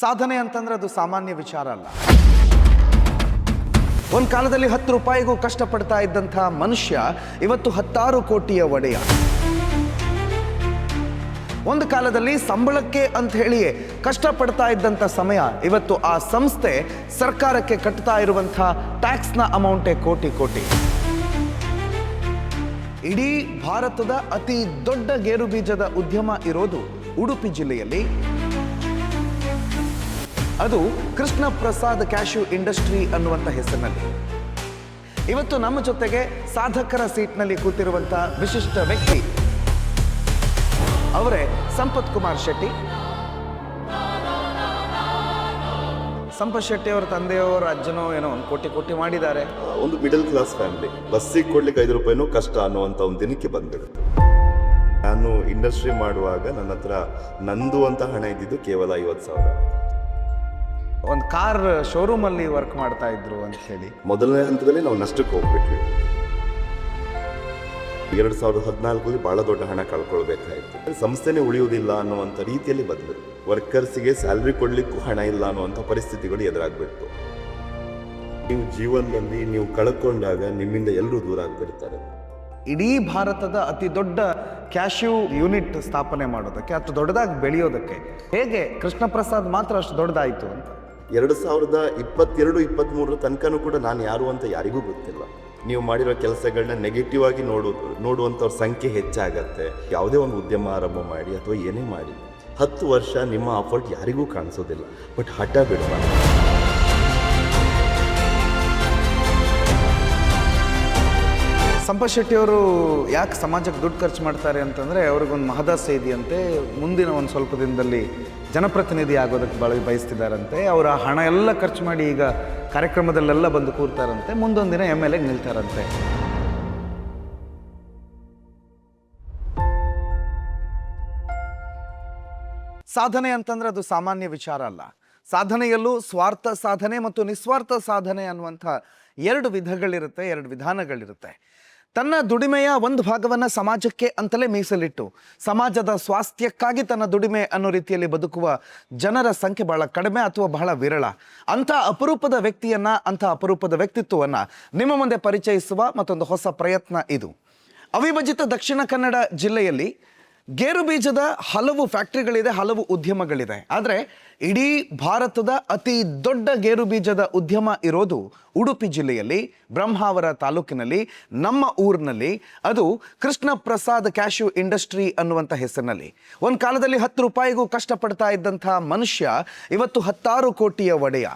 ಸಾಧನೆ ಅಂತಂದ್ರೆ ಅದು ಸಾಮಾನ್ಯ ವಿಚಾರ ಅಲ್ಲ. ಒಂದು ಕಾಲದಲ್ಲಿ 10 ರೂಪಾಯಿಗೂ ಕಷ್ಟಪಡ್ತಾ ಇದ್ದಂಥ ಮನುಷ್ಯ ಇವತ್ತು 10 ಕೋಟಿಯ ಒಡೆಯ. ಒಂದು ಕಾಲದಲ್ಲಿ ಸಂಬಳಕ್ಕೆ ಅಂತ ಹೇಳಿಯೇ ಕಷ್ಟಪಡ್ತಾ ಇದ್ದಂಥ ಸಮಯ ಇವತ್ತು ಆ ಸಂಸ್ಥೆ ಸರ್ಕಾರಕ್ಕೆ ಕಟ್ತಾ ಇರುವಂಥ ಟ್ಯಾಕ್ಸ್ನ ಅಮೌಂಟೇ ಕೋಟಿ ಕೋಟಿ. ಇಡೀ ಭಾರತದ ಅತಿ ದೊಡ್ಡ ಗೇರು ಬೀಜದ ಉದ್ಯಮ ಇರೋದು ಉಡುಪಿ ಜಿಲ್ಲೆಯಲ್ಲಿ. ಅದು ಕೃಷ್ಣ ಪ್ರಸಾದ್ ಕ್ಯಾಶ್ಯೂ ಇಂಡಸ್ಟ್ರಿ ಅನ್ನುವಂಥ ಹೆಸರಿನಲ್ಲಿ. ಇವತ್ತು ನಮ್ಮ ಜೊತೆಗೆ ಸಾಧಕರ ಸೀಟ್ನಲ್ಲಿ ಕೂತಿರುವಂಥ ವಿಶಿಷ್ಟ ವ್ಯಕ್ತಿ ಅವರೇ ಸಂಪತ್ ಕುಮಾರ್ ಶೆಟ್ಟಿ. ಸಂಪತ್ ಶೆಟ್ಟಿ ಅವರ ತಂದೆಯವರು ಅಜ್ಜನೋ ಏನೋ 1 ಕೋಟಿ ಮಾಡಿದ್ದಾರೆ. ಒಂದು ಮಿಡಲ್ ಕ್ಲಾಸ್ ಫ್ಯಾಮಿಲಿ, ಬಸ್ಸಿಗೆ ಕೊಡ್ಲಿಕ್ಕೆ 5 ರೂಪಾಯಿನೂ ಕಷ್ಟ ಅನ್ನುವಂಥ ಒಂದು ದಿನಕ್ಕೆ ಬಂದ್ಬಿಡುತ್ತೆ. ನಾನು ಇಂಡಸ್ಟ್ರಿ ಮಾಡುವಾಗ ನನ್ನ ಹತ್ರ ನಂದು ಅಂತ ಹಣ ಇದ್ದಿದ್ದು ಕೇವಲ 50,000. ಒಂದು ಕಾರ್ ಶೋರೂಮಲ್ಲಿ ವರ್ಕ್ ಮಾಡ್ತಾ ಇದ್ರು ಅಂತ ಹೇಳಿ ಮೊದಲನೇ ಹಂತದಲ್ಲಿ ನಾವು ನಷ್ಟಕ್ಕೆ ಹೋಗ್ಬಿಟ್ವಿ. 2014 ಬಹಳ ದೊಡ್ಡ ಹಣ ಕಳ್ಕೊಳ್ಬೇಕಾಯ್ತು. ಸಂಸ್ಥೆನೇ ಉಳಿಯುವುದಿಲ್ಲ ಅನ್ನುವಂಥ ರೀತಿಯಲ್ಲಿ ಬದಲು ವರ್ಕರ್ಸಿಗೆ ಸ್ಯಾಲ್ರಿ ಕೊಡ್ಲಿಕ್ಕೂ ಹಣ ಇಲ್ಲ ಅನ್ನುವಂಥ ಪರಿಸ್ಥಿತಿಗಳು ಎದುರಾಗ್ಬಿಡ್ತು. ನೀವು ಜೀವನದಲ್ಲಿ ನೀವು ಕಳ್ಕೊಂಡಾಗ ನಿಮ್ಮಿಂದ ಎಲ್ಲರೂ ದೂರ ಆಗ್ಬಿಡ್ತಾರೆ. ಇಡೀ ಭಾರತದ ಅತಿ ದೊಡ್ಡ ಕ್ಯಾಶ್ಯೂ ಯೂನಿಟ್ ಸ್ಥಾಪನೆ ಮಾಡೋದಕ್ಕೆ ಅಷ್ಟು ದೊಡ್ಡದಾಗಿ ಬೆಳೆಯೋದಕ್ಕೆ ಹೇಗೆ ಕೃಷ್ಣ ಪ್ರಸಾದ್ ಮಾತ್ರ ಅಷ್ಟು ದೊಡ್ಡದಾಯಿತು ಅಂತ 2022-23 ತನಕನೂ ಕೂಡ ನಾನು ಯಾರು ಅಂತ ಯಾರಿಗೂ ಗೊತ್ತಿಲ್ಲ. ನೀವು ಮಾಡಿರೋ ಕೆಲಸಗಳನ್ನ ನೆಗೆಟಿವ್ ಆಗಿ ನೋಡುವಂಥವ್ರ ಸಂಖ್ಯೆ ಹೆಚ್ಚಾಗತ್ತೆ. ಯಾವುದೇ ಒಂದು ಉದ್ಯಮ ಆರಂಭ ಮಾಡಿ ಅಥವಾ ಏನೇ ಮಾಡಿ 10 ವರ್ಷ ನಿಮ್ಮ ಅಫರ್ಟ್ ಯಾರಿಗೂ ಕಾಣಿಸೋದಿಲ್ಲ. ಬಟ್ ಹಠ ಬಿಡಬಾರ್ದು. ಸಂಪತ್ ಶೆಟ್ಟಿ ಅವರು ಯಾಕೆ ಸಮಾಜಕ್ಕೆ ದುಡ್ಡು ಖರ್ಚು ಮಾಡ್ತಾರೆ ಅಂತಂದರೆ ಅವ್ರಿಗೊಂದು ಮಹದಾಸೆ ಇದೆಯಂತೆ. ಮುಂದಿನ ಒಂದು ಸ್ವಲ್ಪ ದಿನದಲ್ಲಿ ಜನಪ್ರತಿನಿಧಿ ಆಗೋದಕ್ಕೆ ಬಯಸ್ತಿದ್ದಾರಂತೆ. ಅವರ ಹಣ ಎಲ್ಲ ಖರ್ಚು ಮಾಡಿ ಈಗ ಕಾರ್ಯಕ್ರಮದಲ್ಲೆಲ್ಲ ಬಂದು ಕೂರ್ತಾರಂತೆ. ಮುಂದೊಂದು ದಿನ MLA ನಿಲ್ತಾರಂತೆ. ಸಾಧನೆ ಅಂತಂದ್ರೆ ಅದು ಸಾಮಾನ್ಯ ವಿಚಾರ ಅಲ್ಲ. ಸಾಧನೆಯಲ್ಲೂ ಸ್ವಾರ್ಥ ಸಾಧನೆ ಮತ್ತು ನಿಸ್ವಾರ್ಥ ಸಾಧನೆ ಅನ್ನುವಂಥ 2 ವಿಧಗಳಿರುತ್ತೆ, 2 ವಿಧಾನಗಳಿರುತ್ತೆ. ತನ್ನ ದುಡಿಮೆಯ ಒಂದು ಭಾಗವನ್ನು ಸಮಾಜಕ್ಕೆ ಅಂತಲೇ ಮೀಸಲಿಟ್ಟು ಸಮಾಜದ ಸ್ವಾಸ್ಥ್ಯಕ್ಕಾಗಿ ತನ್ನ ದುಡಿಮೆ ಅನ್ನೋ ರೀತಿಯಲ್ಲಿ ಬದುಕುವ ಜನರ ಸಂಖ್ಯೆ ಬಹಳ ಕಡಿಮೆ ಅಥವಾ ಬಹಳ ವಿರಳ. ಅಂಥ ಅಪರೂಪದ ವ್ಯಕ್ತಿಯನ್ನು, ಅಂಥ ಅಪರೂಪದ ವ್ಯಕ್ತಿತ್ವವನ್ನು ನಿಮ್ಮ ಮುಂದೆ ಪರಿಚಯಿಸುವ ಮತ್ತೊಂದು ಹೊಸ ಪ್ರಯತ್ನ ಇದು. ಅವಿಭಜಿತ ದಕ್ಷಿಣ ಕನ್ನಡ ಜಿಲ್ಲೆಯಲ್ಲಿ ಗೇರು ಬೀಜದ ಹಲವು ಫ್ಯಾಕ್ಟ್ರಿಗಳಿದೆ, ಹಲವು ಉದ್ಯಮಗಳಿದೆ. ಆದರೆ ಇಡೀ ಭಾರತದ ಅತಿ ದೊಡ್ಡ ಗೇರು ಬೀಜದ ಉದ್ಯಮ ಇರೋದು ಉಡುಪಿ ಜಿಲ್ಲೆಯಲ್ಲಿ, ಬ್ರಹ್ಮಾವರ ತಾಲೂಕಿನಲ್ಲಿ, ನಮ್ಮ ಊರಿನಲ್ಲಿ. ಅದು ಕೃಷ್ಣ ಪ್ರಸಾದ್ ಕ್ಯಾಶ್ಯೂ ಇಂಡಸ್ಟ್ರಿ ಅನ್ನುವಂಥ ಹೆಸರಿನಲ್ಲಿ. ಒಂದು ಕಾಲದಲ್ಲಿ 10 ರೂಪಾಯಿಗೂ ಕಷ್ಟಪಡ್ತಾ ಇದ್ದಂಥ ಮನುಷ್ಯ ಇವತ್ತು 10 ಕೋಟಿಯ ಒಡೆಯ.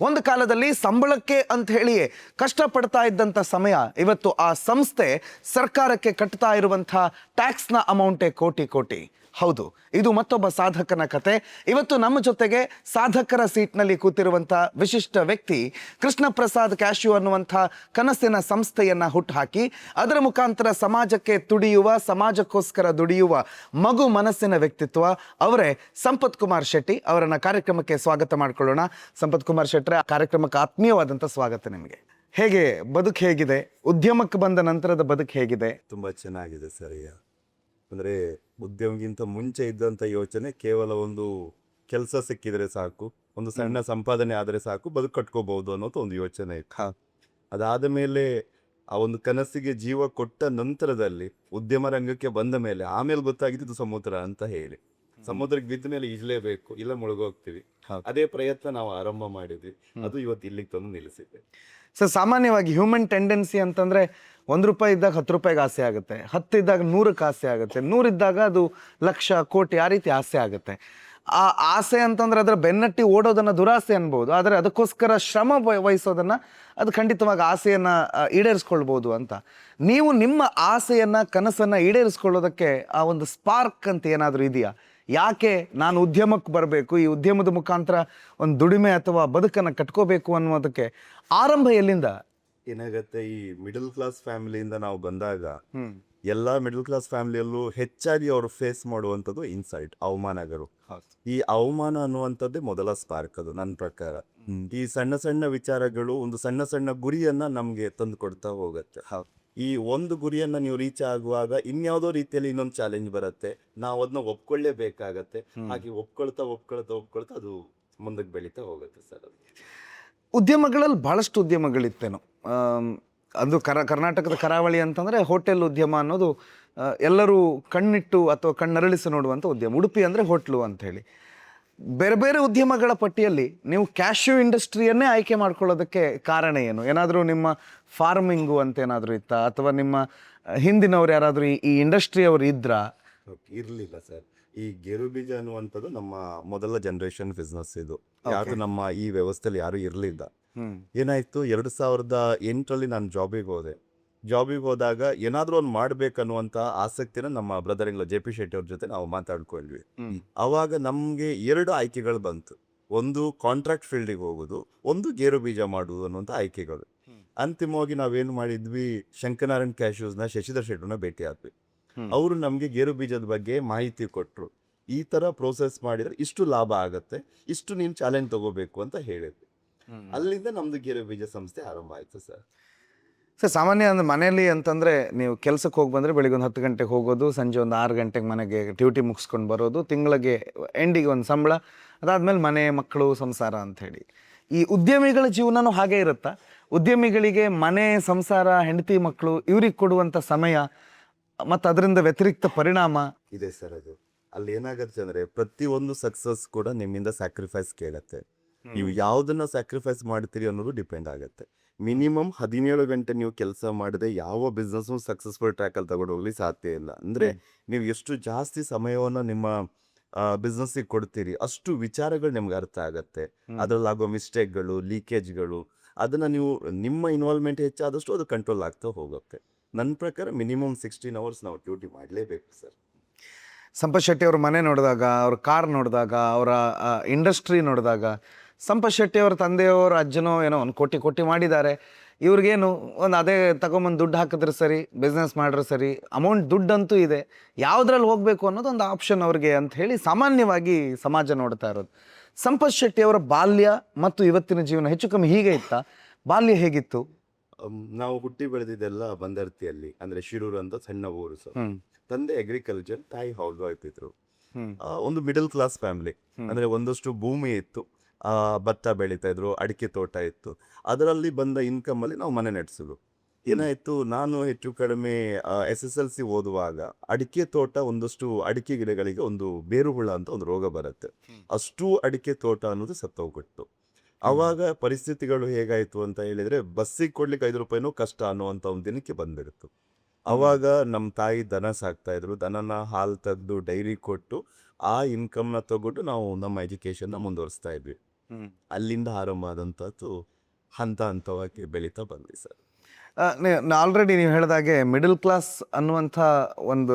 ಒಂದು ಕಾಲದಲ್ಲಿ ಸಂಬಳಕ್ಕೆ ಅಂತ ಹೇಳಿಯೇ ಕಷ್ಟಪಡ್ತಾ ಇದ್ದಂಥ ಸಮಯ ಇವತ್ತು ಆ ಸಂಸ್ಥೆ ಸರ್ಕಾರಕ್ಕೆ ಕಟ್ತಾ ಇರುವಂಥ ಟ್ಯಾಕ್ಸ್ನ ಅಮೌಂಟೇ ಕೋಟಿ ಕೋಟಿ. ಹೌದು, ಇದು ಮತ್ತೊಬ್ಬ ಸಾಧಕನ ಕತೆ. ಇವತ್ತು ನಮ್ಮ ಜೊತೆಗೆ ಸಾಧಕರ ಸೀಟ್ನಲ್ಲಿ ಕೂತಿರುವಂಥ ವಿಶಿಷ್ಟ ವ್ಯಕ್ತಿ ಕೃಷ್ಣ ಪ್ರಸಾದ್ ಕ್ಯಾಶ್ಯೂ ಅನ್ನುವಂಥ ಕನಸಿನ ಸಂಸ್ಥೆಯನ್ನು ಹುಟ್ಟುಹಾಕಿ ಅದರ ಮುಖಾಂತರ ಸಮಾಜಕ್ಕೆ ತುಡಿಯುವ, ಸಮಾಜಕ್ಕೋಸ್ಕರ ದುಡಿಯುವ ಮಗು ಮನಸ್ಸಿನ ವ್ಯಕ್ತಿತ್ವ ಅವರೇ ಸಂಪತ್ ಕುಮಾರ್ ಶೆಟ್ಟಿ. ಅವರನ್ನು ಕಾರ್ಯಕ್ರಮಕ್ಕೆ ಸ್ವಾಗತ ಮಾಡ್ಕೊಳ್ಳೋಣ. ಸಂಪತ್ ಕುಮಾರ್ ಶೆಟ್ಟಿ, ಕಾರ್ಯಕ್ರಮಕ್ಕೆ ಆತ್ಮೀಯವಾದಂಥ ಸ್ವಾಗತ ನಿಮಗೆ. ಹೇಗೆ ಬದುಕು ಹೇಗಿದೆ? ಉದ್ಯಮಕ್ಕೆ ಬಂದ ನಂತರದ ಬದುಕು ಹೇಗಿದೆ? ತುಂಬ ಚೆನ್ನಾಗಿದೆ ಸರ್. ಅಂದರೆ ಉದ್ಯಮಕ್ಕಿಂತ ಮುಂಚೆ ಇದ್ದಂಥ ಯೋಚನೆ ಕೇವಲ ಒಂದು ಕೆಲಸ ಸಿಕ್ಕಿದರೆ ಸಾಕು, ಒಂದು ಸಣ್ಣ ಸಂಪಾದನೆ ಆದರೆ ಸಾಕು, ಬದುಕು ಕಟ್ಕೋಬಹುದು ಅನ್ನೋದು ಒಂದು ಯೋಚನೆ ಇತ್ತು. ಅದಾದ ಮೇಲೆ ಆ ಒಂದು ಕನಸಿಗೆ ಜೀವ ಕೊಟ್ಟ ನಂತರದಲ್ಲಿ ಉದ್ಯಮ ರಂಗಕ್ಕೆ ಬಂದ ಮೇಲೆ ಆಮೇಲೆ ಗೊತ್ತಾಗಿದ್ದು ಸಮುದ್ರ ಅಂತ ಹೇಳಿ. ಸಮುದ್ರಕ್ಕೆ ಬಿದ್ದ ಮೇಲೆ ಈಜಲೇಬೇಕು, ಇಲ್ಲ ಮುಳುಗೋಗ್ತೀವಿ. ಅದೇ ಪ್ರಯತ್ನ ನಾವು ಆರಂಭ ಮಾಡಿದ್ವಿ. ಅದು ಇವತ್ತು ಇಲ್ಲಿಗೆ ತಂದು ನಿಲ್ಲಿಸಿದೆ. ಸರ್, ಸಾಮಾನ್ಯವಾಗಿ ಹ್ಯೂಮನ್ ಟೆಂಡೆನ್ಸಿ ಅಂತಂದರೆ 1 ರೂಪಾಯಿ ಇದ್ದಾಗ 10 ರೂಪಾಯಿಗೆ ಆಸೆ ಆಗುತ್ತೆ, 10 ಇದ್ದಾಗ 100ಕ್ಕೆ ಆಸೆ ಆಗುತ್ತೆ, 100 ಇದ್ದಾಗ ಅದು ಲಕ್ಷ ಕೋಟಿ ಆ ರೀತಿ ಆಸೆ ಆಗುತ್ತೆ. ಆ ಆಸೆ ಅಂತಂದ್ರೆ ಅದರ ಬೆನ್ನಟ್ಟಿ ಓಡೋದನ್ನು ದುರಾಸೆ ಅನ್ಬೋದು. ಆದರೆ ಅದಕ್ಕೋಸ್ಕರ ಶ್ರಮ ವಹಿಸೋದನ್ನು ಅದು ಖಂಡಿತವಾಗಿ ಆಸೆಯನ್ನು ಈಡೇರಿಸ್ಕೊಳ್ಬೋದು ಅಂತ. ನೀವು ನಿಮ್ಮ ಆಸೆಯನ್ನು, ಕನಸನ್ನು ಈಡೇರಿಸ್ಕೊಳ್ಳೋದಕ್ಕೆ ಆ ಒಂದು ಸ್ಪಾರ್ಕ್ ಅಂತ ಏನಾದರೂ ಇದೆಯಾ? ಯಾಕೆ ನಾನು ಉದ್ಯಮಕ್ಕೆ ಬರಬೇಕು, ಈ ಉದ್ಯಮದ ಮುಖಾಂತರ ಒಂದು ದುಡಿಮೆ ಅಥವಾ ಬದುಕನ್ನು ಕಟ್ಕೋಬೇಕು ಅನ್ನೋದಕ್ಕೆ ಆರಂಭ ಎಲ್ಲಿಂದ? ಏನಾಗತ್ತೆ, ಈ ಮಿಡಲ್ ಕ್ಲಾಸ್ ಫ್ಯಾಮಿಲಿಯಿಂದ ನಾವು ಬಂದಾಗ ಎಲ್ಲ ಮಿಡಲ್ ಕ್ಲಾಸ್ ಫ್ಯಾಮಿಲಿಯಲ್ಲೂ ಹೆಚ್ಚಾಗಿ ಅವರು ಫೇಸ್ ಮಾಡುವಂಥದ್ದು ಇನ್ಸಲ್ಟ್, ಅವಮಾನಗಳು. ಈ ಅವಮಾನ ಅನ್ನುವಂಥದ್ದೇ ಮೊದಲ ಸ್ಪಾರ್ಕ್ ಅದು ನನ್ನ ಪ್ರಕಾರ. ಈ ಸಣ್ಣ ಸಣ್ಣ ವಿಚಾರಗಳು ಒಂದು ಸಣ್ಣ ಸಣ್ಣ ಗುರಿಯನ್ನ ನಮ್ಗೆ ತಂದು ಕೊಡ್ತಾ ಹೋಗುತ್ತೆ. ಈ ಒಂದು ಗುರಿಯನ್ನ ನೀವು ರೀಚ್ ಆಗುವಾಗ ಇನ್ಯಾವುದೋ ರೀತಿಯಲ್ಲಿ ಇನ್ನೊಂದು ಚಾಲೆಂಜ್ ಬರುತ್ತೆ, ನಾವು ಅದನ್ನ ಒಪ್ಕೊಳ್ಳೇಬೇಕಾಗತ್ತೆ. ಹಾಗೆ ಒಪ್ಕೊಳ್ತಾ ಅದು ಮುಂದಕ್ಕೆ ಬೆಳೀತಾ ಹೋಗುತ್ತೆ ಸರ್ ಅದು. ಉದ್ಯಮಗಳಲ್ಲಿ ಭಾಳಷ್ಟು ಉದ್ಯಮಗಳಿತ್ತೇನೋ. ಅದು ಕರ್ನಾಟಕದ ಕರಾವಳಿ ಅಂತಂದರೆ ಹೋಟೆಲ್ ಉದ್ಯಮ ಅನ್ನೋದು ಎಲ್ಲರೂ ಕಣ್ಣಿಟ್ಟು ಅಥವಾ ಕಣ್ಣರಳಿಸಿ ನೋಡುವಂಥ ಉದ್ಯಮ. ಉಡುಪಿ ಅಂದರೆ ಹೋಟ್ಲು ಅಂಥೇಳಿ. ಬೇರೆ ಬೇರೆ ಉದ್ಯಮಗಳ ಪಟ್ಟಿಯಲ್ಲಿ ನೀವು ಕ್ಯಾಶ್ಯೂ ಇಂಡಸ್ಟ್ರಿಯನ್ನೇ ಆಯ್ಕೆ ಮಾಡ್ಕೊಳ್ಳೋದಕ್ಕೆ ಕಾರಣ ಏನು? ಏನಾದರೂ ನಿಮ್ಮ ಫಾರ್ಮಿಂಗು ಅಂತ ಏನಾದರೂ ಇತ್ತಾ, ಅಥವಾ ನಿಮ್ಮ ಹಿಂದಿನವ್ರು ಯಾರಾದರೂ ಈ ಇಂಡಸ್ಟ್ರಿಯವರು ಇದ್ರಾ? ಇರಲಿಲ್ಲ ಸರ್. ಈ ಗೇರು ಬೀಜ ಅನ್ನುವಂಥದ್ದು ನಮ್ಮ ಮೊದಲ ಜನರೇಷನ್ ಬಿಸ್ನೆಸ್ ಇದು. ಯಾರು ನಮ್ಮ ಈ ವ್ಯವಸ್ಥೆಯಲ್ಲಿ ಯಾರು ಇರಲಿಲ್ಲ. ಏನಾಯ್ತು, 2008ರಲ್ಲಿ ನಾನು ಜಾಬಿಗೆ ಹೋದಾಗ ಏನಾದರೂ ಒಂದು ಮಾಡ್ಬೇಕನ್ನುವಂಥ ಆಸಕ್ತಿನ ನಮ್ಮ ಬ್ರದರ್ ಇಂಗ್ಲ JP ಶೆಟ್ಟಿ ಅವ್ರ ಜೊತೆ ನಾವು ಮಾತಾಡ್ಕೊಂಡ್ವಿ. ಅವಾಗ ನಮಗೆ 2 ಆಯ್ಕೆಗಳು ಬಂತು. ಒಂದು ಕಾಂಟ್ರಾಕ್ಟ್ ಫೀಲ್ಡಿಗೆ ಹೋಗೋದು, ಒಂದು ಗೇರು ಬೀಜ ಮಾಡುವುದು ಅನ್ನುವಂಥ ಆಯ್ಕೆಗಳು. ಅಂತಿಮವಾಗಿ ನಾವೇನು ಮಾಡಿದ್ವಿ, ಶಂಕರನಾರಾಯಣ್ ಕ್ಯಾಶ್ಯೂಸ್ನ ಶಶಿಧರ್ ಶೆಟ್ಟರ್ನ ಭೇಟಿ ಆದ್ವಿ. ಅವರು ನಮಗೆ ಗೇರು ಬೀಜದ ಬಗ್ಗೆ ಮಾಹಿತಿ ಕೊಟ್ಟರು. ಈ ಥರ ಪ್ರೋಸೆಸ್ ಮಾಡಿದರೆ ಇಷ್ಟು ಲಾಭ ಆಗುತ್ತೆ, ಇಷ್ಟು ನೀನು ಚಾಲೆಂಜ್ ತಗೋಬೇಕು ಅಂತ ಹೇಳಿದ್ವಿ. ಅಲ್ಲಿಂದ ನಮ್ದು ಗೇರು ಬೀಜ ಸಂಸ್ಥೆ ಆರಂಭ ಆಯಿತು ಸರ್. ಸಾಮಾನ್ಯ ಅಂದ್ರೆ ಮನೆಯಲ್ಲಿ ಅಂತಂದರೆ ನೀವು ಕೆಲಸಕ್ಕೆ ಹೋಗಿ ಬಂದರೆ ಬೆಳಿಗ್ಗೆ ಒಂದು 10 ಗಂಟೆಗೆ ಹೋಗೋದು, ಸಂಜೆ ಒಂದು 6 ಗಂಟೆಗೆ ಮನೆಗೆ ಡ್ಯೂಟಿ ಮುಗಿಸ್ಕೊಂಡು ಬರೋದು, ತಿಂಗಳಿಗೆ ಎಂಡಿಗೆ ಒಂದು ಸಂಬಳ, ಅದಾದಮೇಲೆ ಮನೆ ಮಕ್ಕಳು ಸಂಸಾರ ಅಂಥೇಳಿ. ಈ ಉದ್ಯಮಿಗಳ ಜೀವನನೂ ಹಾಗೆ ಇರುತ್ತಾ? ಉದ್ಯಮಿಗಳಿಗೆ ಮನೆ ಸಂಸಾರ, ಹೆಂಡತಿ ಮಕ್ಕಳು ಇವ್ರಿಗೆ ಕೊಡುವಂಥ ಸಮಯ ಮತ್ತು ಅದರಿಂದ ವ್ಯತಿರಿಕ್ತ ಪರಿಣಾಮ ಇದೆ ಸರ್. ಅದು ಅಲ್ಲಿ ಏನಾಗುತ್ತೆ ಅಂದರೆ, ಪ್ರತಿಯೊಂದು ಸಕ್ಸಸ್ ಕೂಡ ನಿಮ್ಮಿಂದ ಸ್ಯಾಕ್ರಿಫೈಸ್ ಕೇಳುತ್ತೆ. ನೀವು ಯಾವುದನ್ನ ಸ್ಯಾಕ್ರಿಫೈಸ್ ಮಾಡ್ತೀರಿ ಅನ್ನೋದು ಡಿಪೆಂಡ್ ಆಗುತ್ತೆ. ಮಿನಿಮಮ್ 17 ಗಂಟೆ ನೀವು ಕೆಲಸ ಮಾಡದೆ ಯಾವ ಬಿಸ್ನೆಸ್ಸು ಸಕ್ಸಸ್ಫುಲ್ ಟ್ರ್ಯಾಕಲ್ಲಿ ತಗೊಂಡು ಹೋಗ್ಲಿ ಸಾಧ್ಯ ಇಲ್ಲ. ಅಂದರೆ ನೀವು ಎಷ್ಟು ಜಾಸ್ತಿ ಸಮಯವನ್ನು ನಿಮ್ಮ ಬಿಸ್ನೆಸ್ಸಿಗೆ ಕೊಡ್ತೀರಿ, ಅಷ್ಟು ವಿಚಾರಗಳು ನಿಮ್ಗೆ ಅರ್ಥ ಆಗುತ್ತೆ. ಅದರಲ್ಲಾಗೋ ಮಿಸ್ಟೇಕ್ಗಳು, ಲೀಕೇಜ್ಗಳು, ಅದನ್ನು ನೀವು ನಿಮ್ಮ ಇನ್ವಾಲ್ವ್ಮೆಂಟ್ ಹೆಚ್ಚಾದಷ್ಟು ಅದು ಕಂಟ್ರೋಲ್ ಆಗ್ತಾ ಹೋಗುತ್ತೆ. ನನ್ನ ಪ್ರಕಾರ ಮಿನಿಮಮ್ 16 hours ನಾವು ಡ್ಯೂಟಿ ಮಾಡಲೇಬೇಕು ಸರ್. ಸಂಪತ್ ಶೆಟ್ಟಿ ಅವ್ರ ಮನೆ ನೋಡಿದಾಗ, ಅವ್ರ ಕಾರ್ ನೋಡಿದಾಗ, ಅವರ ಇಂಡಸ್ಟ್ರಿ ನೋಡಿದಾಗ, ಸಂಪತ್ ಶೆಟ್ಟಿ ಅವ್ರ ತಂದೆಯವ್ರ ಅಜ್ಜನೋ ಏನೋ ಒಂದು ಕೋಟಿ ಮಾಡಿದ್ದಾರೆ, ಇವ್ರಿಗೇನು ಒಂದು ಅದೇ ತಗೊಂಬಂದು ದುಡ್ಡು ಹಾಕಿದ್ರೆ ಸರಿ, ಬಿಸ್ನೆಸ್ ಮಾಡಿದ್ರೆ ಸರಿ, ಅಮೌಂಟ್ ದುಡ್ಡಂತೂ ಇದೆ, ಯಾವುದ್ರಲ್ಲಿ ಹೋಗಬೇಕು ಅನ್ನೋದು ಒಂದು ಆಪ್ಷನ್ ಅವ್ರಿಗೆ ಅಂತ ಹೇಳಿ ಸಾಮಾನ್ಯವಾಗಿ ಸಮಾಜ ನೋಡ್ತಾ ಇರೋದು. ಸಂಪತ್ ಶೆಟ್ಟಿ ಅವರ ಬಾಲ್ಯ ಮತ್ತು ಇವತ್ತಿನ ಜೀವನ ಹೆಚ್ಚು ಕಮ್ಮಿ ಹೀಗೆ ಇತ್ತಾ? ಬಾಲ್ಯ ಹೇಗಿತ್ತು? ನಾವು ಹುಟ್ಟಿ ಬೆಳೆದಿದ್ದೆಲ್ಲ ಬಂದರ್ತಿಯಲ್ಲಿ, ಅಂದರೆ ಶಿರೂರು ಅಂತ ಸಣ್ಣ ಊರು ಸರ್. ತಂದೆ ಅಗ್ರಿಕಲ್ಚರ್, ತಾಯಿ ಹೌಸ್ ವೈಫ್ ಇದ್ರು. ಒಂದು ಮಿಡಲ್ ಕ್ಲಾಸ್ ಫ್ಯಾಮಿಲಿ. ಅಂದರೆ ಒಂದಷ್ಟು ಭೂಮಿ ಇತ್ತು, ಭತ್ತ ಬೆಳೀತಾ ಇದ್ರು, ಅಡಿಕೆ ತೋಟ ಇತ್ತು. ಅದರಲ್ಲಿ ಬಂದ ಇನ್ಕಮಲ್ಲಿ ನಾವು ಮನೆ ನಡೆಸಿದ್ರು. ಏನಾಯಿತು, ನಾನು ಹೆಚ್ಚು ಕಡಿಮೆ SSLC ಓದುವಾಗ ಅಡಿಕೆ ತೋಟ, ಒಂದಷ್ಟು ಅಡಿಕೆ ಗಿಡಗಳಿಗೆ ಒಂದು ಬೇರು ಹುಳ ಅಂತ ಒಂದು ರೋಗ ಬರುತ್ತೆ. ಅಷ್ಟು ಅಡಿಕೆ ತೋಟ ಅನ್ನೋದು ಸತ್ತೋಗ್ಬಿಟ್ಟು. ಅವಾಗ ಪರಿಸ್ಥಿತಿಗಳು ಹೇಗಾಯಿತು ಅಂತ ಹೇಳಿದರೆ, ಬಸ್ಸಿಗೆ ಕೊಡ್ಲಿಕ್ಕೆ 5 ರೂಪಾಯಿನೂ ಕಷ್ಟ ಅನ್ನುವಂಥ ಒಂದು ದಿನಕ್ಕೆ ಬಂದ್ಬಿಡ್ತು. ಅವಾಗ ನಮ್ಮ ತಾಯಿ ದನ ಸಾಕ್ತಾ ಇದ್ರು. ದನನ ಹಾಲು ತೆಗೆದು ಡೈರಿ ಕೊಟ್ಟು ಆ ಇನ್ಕಮ್ನ ತಗೊಂಡು ನಾವು ನಮ್ಮ ಎಜುಕೇಷನ್ನ ಮುಂದುವರಿಸ್ತಾ ಇದ್ವಿ. ಅಲ್ಲಿಂದ ಆರಂಭ ಆದಂಥದ್ದು ಹಂತವಾಗಿ ಬೆಳೀತಾ ಬಂದ್ವಿ ಸರ್. ಆಲ್ರೆಡಿ ನೀವು ಹೇಳಿದಾಗೆ ಮಿಡಲ್ ಕ್ಲಾಸ್ ಅನ್ನುವಂಥ ಒಂದು